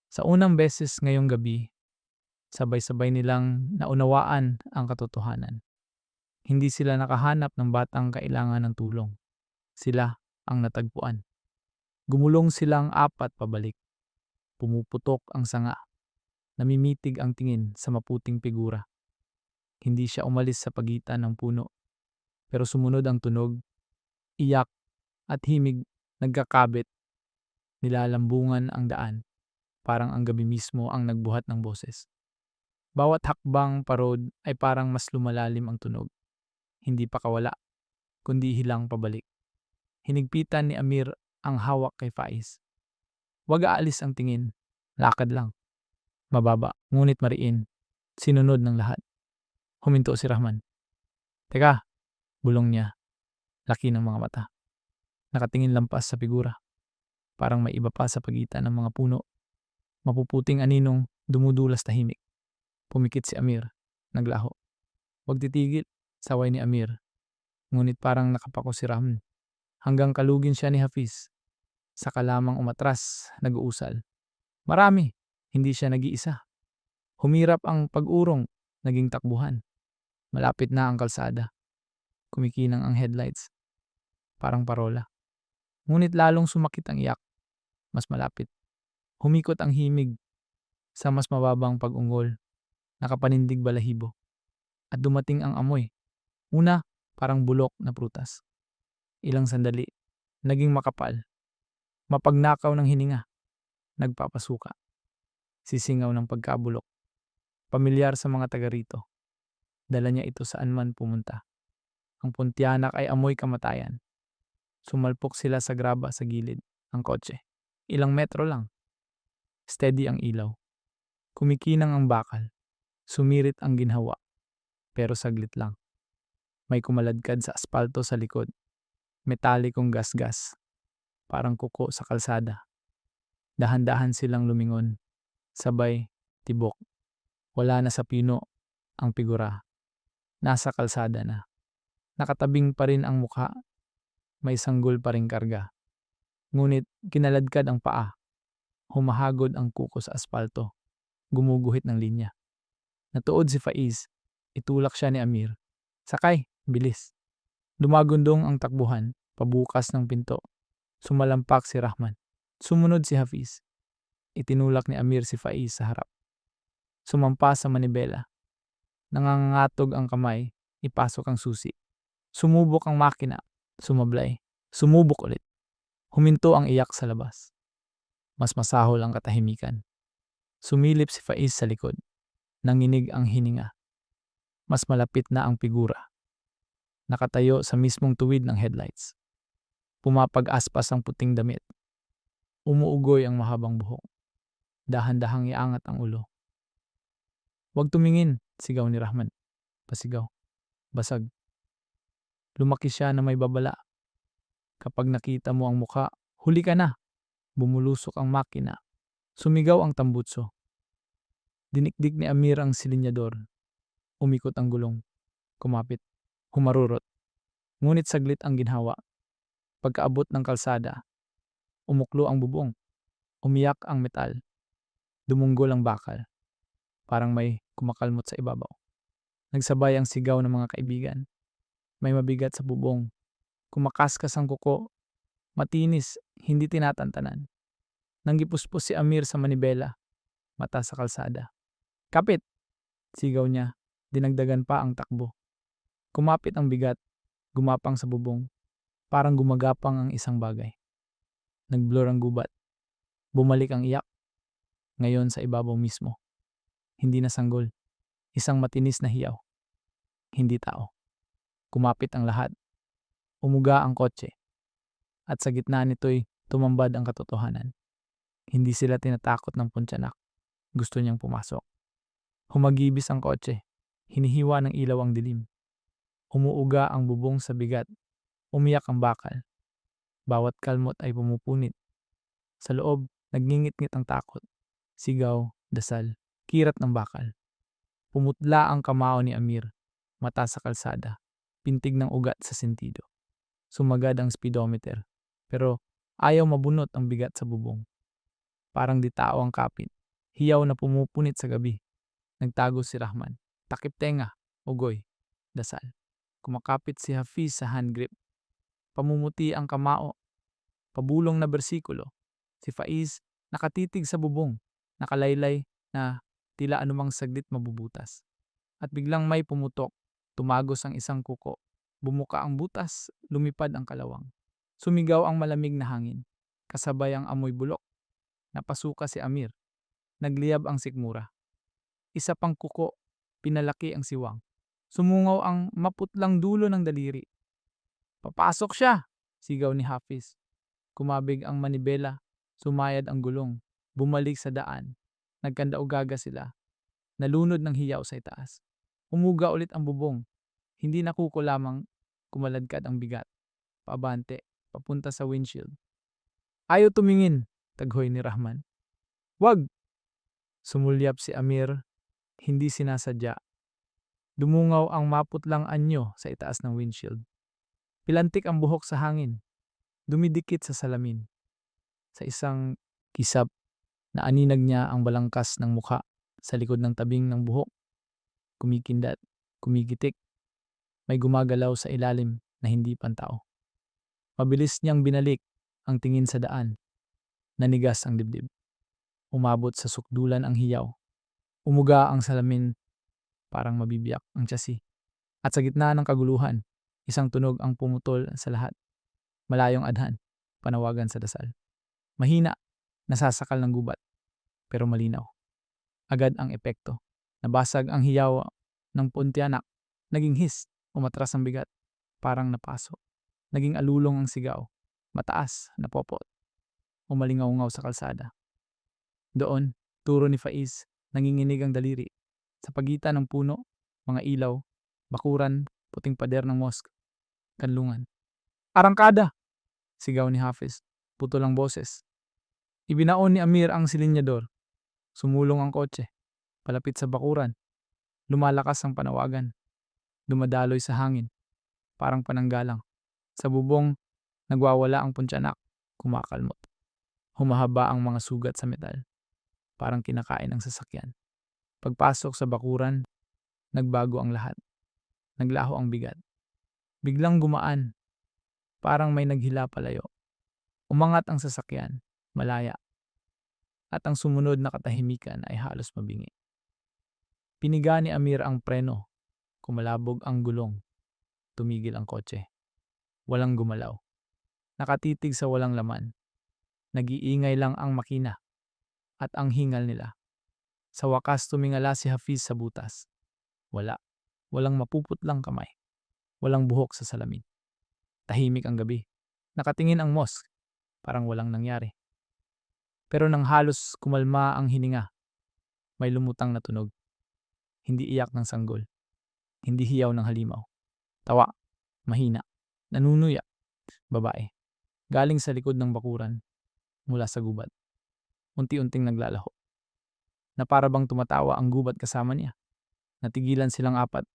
Sa unang beses ngayong gabi, sabay-sabay nilang naunawaan ang katotohanan. Hindi sila nakahanap ng batang kailangan ng tulong. Sila ang natagpuan. Gumulong silang apat pabalik. Pumuputok ang sanga. Namimitig ang tingin sa maputing figura. Hindi siya umalis sa pagitan ng puno. Pero sumunod ang tunog, iyak at himig nagkakabit. Nilalambungan ang daan. Parang ang gabi mismo ang nagbuhat ng boses. Bawat hakbang parod ay parang mas lumalalim ang tunog. Hindi pa kawala, kundi hilang pabalik. Hinigpitan ni Amir ang hawak kay Faiz. Huwag aalis ang tingin, lakad lang. Mababa, ngunit mariin. Sinunod ng lahat. Huminto si Rahman. Teka, bulong niya. Laki ng mga mata. Nakatingin lampas sa figura. Parang may iba pa sa pagitan ng mga puno. Mapuputing aninong dumudulas tahimik. Pumikit si Amir. Naglaho. Huwag titigil, saway ni Amir. Ngunit parang nakapako si Rahman. Hanggang kalugin siya ni Hafiz. Saka lamang umatras, nag-uusal. Marami, hindi siya nag-iisa. Humirap ang pag-urong, naging takbuhan. Malapit na ang kalsada. Kumikinang ang headlights. Parang parola. Ngunit lalong sumakit ang iyak. Mas malapit. Humikot ang himig sa mas mababang pag-ungol. Nakapanindig balahibo. At dumating ang amoy. Una, parang bulok na prutas. Ilang sandali, naging makapal. Mapagnakaw ng hininga. Nagpapasuka. Sisingaw ng pagkabulok. Pamilyar sa mga taga rito. Dala niya ito saan man pumunta. Ang Pontianak ay amoy kamatayan. Sumalpok sila sa graba sa gilid. Ang kotse. Ilang metro lang. Steady ang ilaw. Kumikinang ang bakal. Sumirit ang ginhawa. Pero saglit lang. May kumaladkad sa aspalto sa likod. Metalikong gasgas. Parang kuko sa kalsada. Dahan-dahan silang lumingon. Sabay, tibok. Wala na sa pino ang figura. Nasa kalsada na. Nakatabing pa rin ang mukha. May sanggol pa ring karga. Ngunit kinaladkad ang paa. Humahagod ang kuko sa aspalto. Gumuguhit ng linya. Natuod si Faiz. Itulak siya ni Amir. Sakay, bilis. Dumagundong ang takbuhan. Pabukas ng pinto. Sumalampak si Rahman. Sumunod si Hafiz. Itinulak ni Amir si Faiz sa harap. Sumampa sa manibela. Nangangatog ang kamay. Ipasok ang susi. Sumubok ang makina. Sumablay. Sumubok ulit. Huminto ang iyak sa labas. Mas masahol ang katahimikan. Sumilip si Faiz sa likod. Nanginig ang hininga. Mas malapit na ang figura. Nakatayo sa mismong tuwid ng headlights. Pumapag-aspas ang puting damit. Umuugoy ang mahabang buhok. Dahan-dahang iangat ang ulo. Huwag tumingin, sigaw ni Rahman. Pasigaw. Basag. Lumaki siya na may babala. Kapag nakita mo ang muka, huli ka na. Bumulusok ang makina. Sumigaw ang tambutso. Dinikdik ni Amir ang silinyador. Umikot ang gulong. Kumapit. Humarurot. Ngunit saglit ang ginhawa. Pagkaabot ng kalsada, umuklo ang bubong. Umiyak ang metal. Dumunggol ang bakal. Parang may kumakalmot sa ibabaw. Nagsabay ang sigaw ng mga kaibigan. May mabigat sa bubong. Kumakaskas ang kuko. Matinis, hindi tinatantanan. Nanggipuspos si Amir sa manibela. Mata sa kalsada. Kapit! Sigaw niya. Dinagdagan pa ang takbo. Kumapit ang bigat. Gumapang sa bubong. Parang gumagapang ang isang bagay. Nagblur ang gubat. Bumalik ang iyak. Ngayon sa ibabaw mismo. Hindi na sanggol. Isang matinis na hiyaw. Hindi tao. Kumapit ang lahat. Umuga ang kotse. At sa gitna nito'y tumambad ang katotohanan. Hindi sila tinatakot ng puntyanak. Gusto niyang pumasok. Humagibis ang kotse. Hinihiwa ng ilaw ang dilim. Umuuga ang bubong sa bigat. Umiyak ang bakal. Bawat kalmot ay pumupunit. Sa loob, nagngingit-ngit ang takot. Sigaw, dasal, kirat ng bakal. Pumutla ang kamao ni Amir. Mata sa kalsada. Pintig ng ugat sa sentido. Sumagad ang speedometer. Pero ayaw mabunot ang bigat sa bubong. Parang di tao ang kapit. Hiyaw na pumupunit sa gabi. Nagtago si Rahman. Takip tenga, ugoy, dasal. Kumakapit si Hafiz sa handgrip. Pamumuti ang kamao. Pabulong na bersikulo. Si Faiz nakatitig sa bubong. Nakalaylay na tila anumang saglit mabubutas. At biglang may pumutok. Tumagos ang isang kuko. Bumuka ang butas. Lumipad ang kalawang. Sumigaw ang malamig na hangin. Kasabay ang amoy bulok. Napasuka si Amir. Nagliyab ang sikmura. Isa pang kuko. Pinalaki ang siwang. Sumungaw ang maputlang dulo ng daliri. Papasok siya! Sigaw ni Hafiz. Kumabig ang manibela. Sumayad ang gulong. Bumalik sa daan. Nagkandaugaga sila. Nalunod ng hiyaw sa itaas. Umuga ulit ang bubong. Hindi nakuko lamang kumaladkad ang bigat. Paabante, papunta sa windshield. Ayaw tumingin, taghoy ni Rahman. Wag! Sumulyap si Amir. Hindi sinasadya. Dumungaw ang maputlang anyo sa itaas ng windshield. Pilantik ang buhok sa hangin. Dumidikit sa salamin. Sa isang kisap, naaninag niya ang balangkas ng mukha sa likod ng tabing ng buhok. Kumikindat, kumigitik. May gumagalaw sa ilalim na hindi pantao. Mabilis niyang binalik ang tingin sa daan. Nanigas ang dibdib. Umabot sa sukdulan ang hiyaw. Umuga ang salamin, parang mabibiyak ang tiyasi. At sa gitna ng kaguluhan, isang tunog ang pumutol sa lahat. Malayong adhan, panawagan sa dasal. Mahina, nasasakal ng gubat, pero malinaw. Agad ang epekto. Nabasag ang hiyaw ng Pontianak. Naging his, umatras ang bigat, parang napaso. Naging alulong ang sigaw, mataas, napopot. Umalingaw-ngaw sa kalsada. Doon, turo ni Faiz, nanginginig ang daliri. Sa pagitan ng puno, mga ilaw, bakuran, puting pader ng mosque, kanlungan. Arangkada! Sigaw ni Hafiz, putol ang boses. Ibinaon ni Amir ang silinyador. Sumulong ang kotse, palapit sa bakuran. Lumalakas ang panawagan. Dumadaloy sa hangin, parang pananggalang. Sa bubong, nagwawala ang puntyanak, kumakalmot. Humahaba ang mga sugat sa metal, parang kinakain ng sasakyan. Pagpasok sa bakuran, nagbago ang lahat. Naglaho ang bigat. Biglang gumaan, parang may naghila palayo. Umangat ang sasakyan, malaya. At ang sumunod na katahimikan ay halos mabingi. Piniga ni Amir ang preno. Kumalabog ang gulong. Tumigil ang kotse. Walang gumalaw. Nakatitig sa walang laman. Nag-iingay lang ang makina at ang hingal nila. Sa wakas tumingala si Hafiz sa butas. Wala. Walang mapuputlang kamay. Walang buhok sa salamin. Tahimik ang gabi. Nakatingin ang mosque. Parang walang nangyari. Pero nang halos kumalma ang hininga, may lumutang na tunog. Hindi iyak ng sanggol. Hindi hiyaw ng halimaw. Tawa. Mahina. Nanunuya. Babae. Galing sa likod ng bakuran. mula sa gubat. Unti-unting naglalaho. Na para bang tumatawa ang gubat kasama niya. Natigilan silang apat.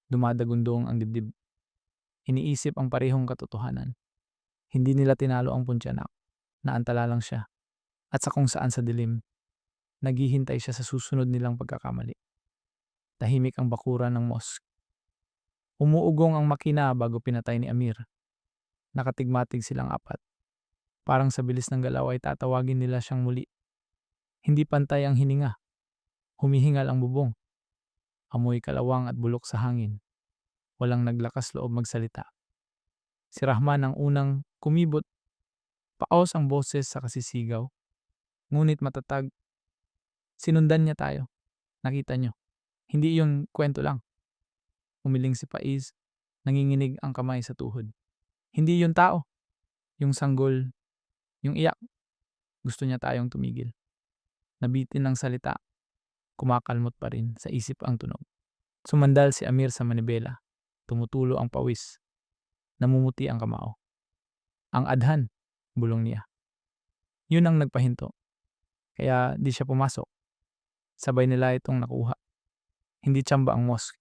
Dumadagundong ang dibdib. Iniisip ang parehong katotohanan. Hindi nila tinalo ang Pontianak. Naantala lang siya. At sa kung saan sa dilim, naghihintay siya sa susunod nilang pagkakamali. Tahimik ang bakuran ng mosque. Umuugong ang makina bago pinatay ni Amir. Nakatigmatig silang apat. Parang sa bilis ng galaw ay tatawagin nila siyang muli. Hindi pantay ang hininga. Humihingal ang bubong. Amoy kalawang at bulok sa hangin. Walang naglakas loob magsalita. Si Rahman ang unang kumibot. Paos ang boses sa kasisigaw. Ngunit matatag. Sinundan niya tayo. Nakita niyo. Hindi yun kwento lang. Umiling si Faiz. Nanginginig ang kamay sa tuhod. Hindi yun tao. Yung sanggol. Yung iyak. Gusto niya tayong tumigil. Nabitin ng salita. Kumakalmot pa rin sa isip ang tunog. Sumandal si Amir sa manibela. Tumutulo ang pawis. Namumuti ang kamao. Ang adhan, bulong niya. Yun ang nagpahinto. Kaya di siya pumasok. Sabay nila itong nakuha. Hindi tsamba ang mosque.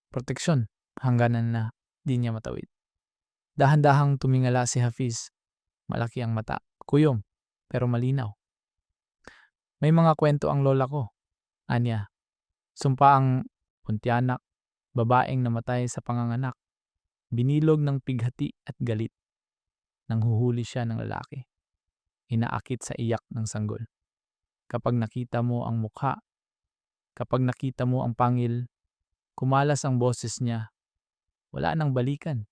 Proteksyon, hangganan na di niya matawid. Dahan-dahang tumingala si Hafiz. Malaki ang mata. Kuyom, pero malinaw. May mga kwento ang lola ko. Anya, sumpa ang Pontianak, babaeng namatay sa panganganak. Binilog ng pighati at galit. Nanghuhuli siya ng lalaki. Inaakit sa iyak ng sanggol. Kapag nakita mo ang mukha, kapag nakita mo ang pangil, kumalas ang boses niya. Wala nang balikan.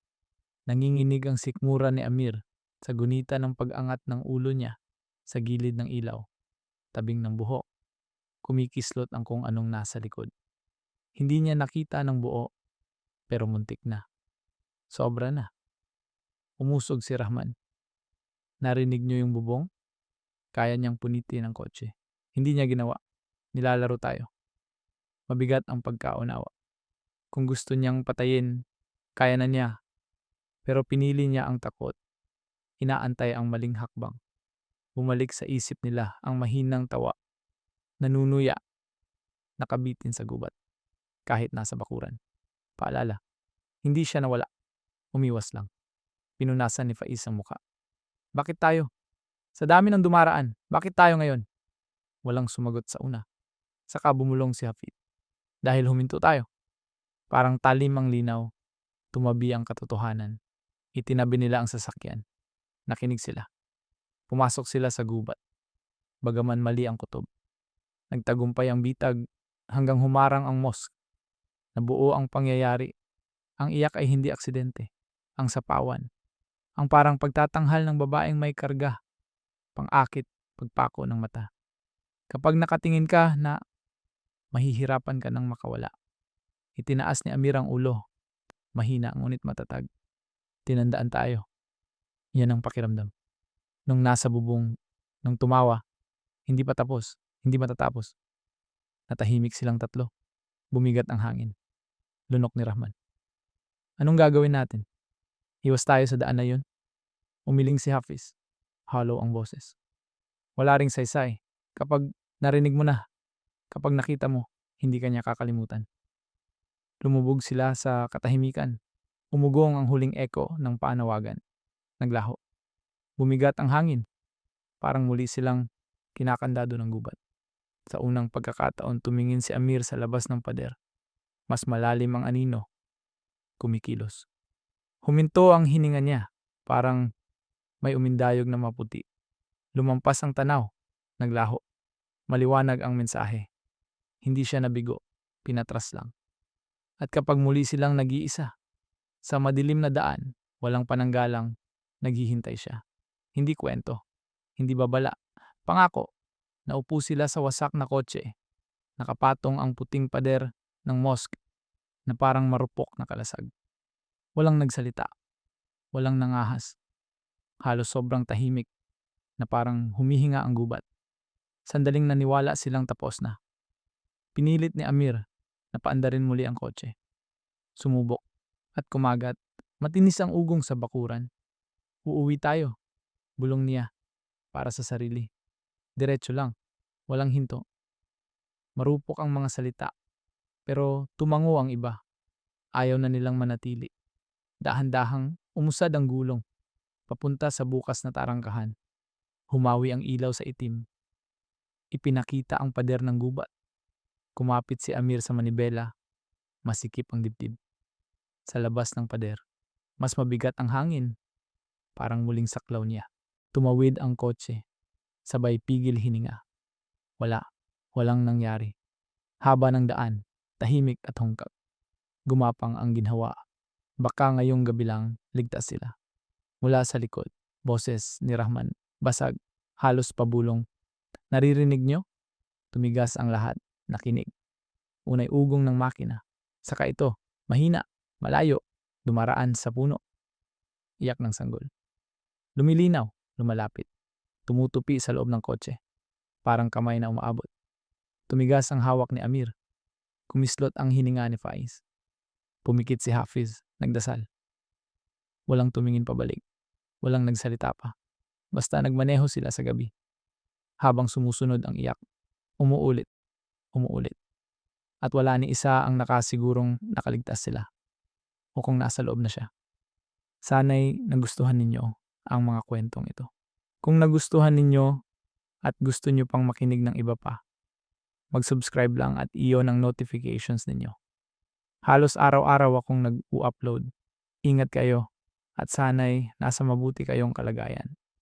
Nanginginig ang sikmura ni Amir sa gunita ng pag-angat ng ulo niya sa gilid ng ilaw, tabing ng buhok. Kumikislot ang kung anong nasa likod. Hindi niya nakita ng buo, pero muntik na. Sobra na. Umusog si Rahman. Narinig niyo yung bubong? Kaya niyang punitin ng kotse. Hindi niya ginawa. Nilalaro tayo. Mabigat ang pagkaunawa. Kung gusto niyang patayin, kaya na niya. Pero pinili niya ang takot. Inaantay ang maling hakbang. Bumalik sa isip nila ang mahinang tawa. Nanunuya. Nakabitin sa gubat. Kahit nasa bakuran. Paalala. Hindi siya nawala. Umiwas lang. Pinunasan ni Faiz ang muka. Bakit tayo? Sa dami ng dumaraan, bakit tayo ngayon? Walang sumagot sa una. Saka bumulong si Hafid. Dahil huminto tayo. Parang talim ang linaw. Tumabi ang katotohanan. Itinabi nila ang sasakyan. Nakinig sila. Pumasok sila sa gubat. Bagaman mali ang kutob. Nagtagumpay ang bitag hanggang humarang ang mosque. Nabuo ang pangyayari. Ang iyak ay hindi aksidente. Ang sapawan. Ang parang pagtatanghal ng babaeng may karga. Pang-akit, pagpako ng mata. Kapag nakatingin ka na mahihirapan ka nang makawala. Itinaas ni Amir ang ulo. Mahina ngunit matatag. Tinandaan tayo. Yan ang pakiramdam. Nung nasa bubong, nung tumawa, hindi pa tapos, hindi matatapos. Natahimik silang tatlo. Bumigat ang hangin. Lunok ni Rahman. Anong gagawin natin? Iwas tayo sa daan na yun? Umiling si Hafiz. Hollow ang boses. Wala ring saysay. Kapag narinig mo na, kapag nakita mo, hindi kanya kakalimutan. Lumubog sila sa katahimikan. Umugong ang huling eko ng paanawagan. Naglaho. Bumigat ang hangin. Parang muli silang kinakandado ng gubat. Sa unang pagkakataon tumingin si Amir sa labas ng pader. Mas malalim ang anino. Kumikilos. Huminto ang hininga niya. Parang may umindayog na maputi. Lumampas ang tanaw. Naglaho. Maliwanag ang mensahe. Hindi siya nabigo. Pinatras lang. At kapag muli silang nag-iisa, sa madilim na daan, walang pananggalang, naghihintay siya. Hindi kwento. Hindi babala. Pangako. Naupo sila sa wasak na kotse. Nakapatong ang puting pader ng mosque na parang marupok na kalasag. Walang nagsalita. Walang nangahas. Halos sobrang tahimik na parang humihinga ang gubat. Sandaling naniwala silang tapos na. Pinilit ni Amir na paandarin muli ang kotse. Sumubok at kumagat. Matinis ang ugong sa bakuran. Uuwi tayo, bulong niya. para sa sarili. Diretso lang, walang hinto. Marupok ang mga salita, pero tumango ang iba. Ayaw na nilang manatili. Dahan-dahang umusad ang gulong, papunta sa bukas na tarangkahan. Humawi ang ilaw sa itim. Ipinakita ang pader ng gubat. Kumapit si Amir sa manibela. Masikip ang dibdib. Sa labas ng pader, mas mabigat ang hangin. Parang muling saklaw niya. Tumawid ang kotse. Sabay pigil hininga. Walang nangyari. Haba ng daan, tahimik at hungkag. Gumapang ang ginhawa. Baka ngayong gabi lang, ligtas sila. Mula sa likod, boses ni Rahman, basag, halos pabulong. Naririnig nyo? Tumigas ang lahat, nakinig. Unay ugong ng makina. Saka ito, mahina, malayo, dumaraan sa puno. Iyak ng sanggol. Lumilinaw, lumalapit. Tumutupi sa loob ng kotse. Parang kamay na umaabot. Tumigas ang hawak ni Amir. Kumislot ang hininga ni Faiz. Pumikit si Hafiz, nagdasal. Walang tumingin pabalik. Walang nagsalita pa. Basta nagmaneho sila sa gabi. Habang sumusunod ang iyak. Umuulit. At wala ni isa ang nakasigurong nakaligtas sila. O kung nasa loob na siya. Sana'y nagustuhan ninyo ang mga kwentong ito. Kung nagustuhan ninyo at gusto nyo pang makinig ng iba pa, mag-subscribe lang at iyon ang notifications ninyo. Halos araw-araw akong nag-u-upload. Ingat kayo at sana'y nasa mabuti kayong kalagayan.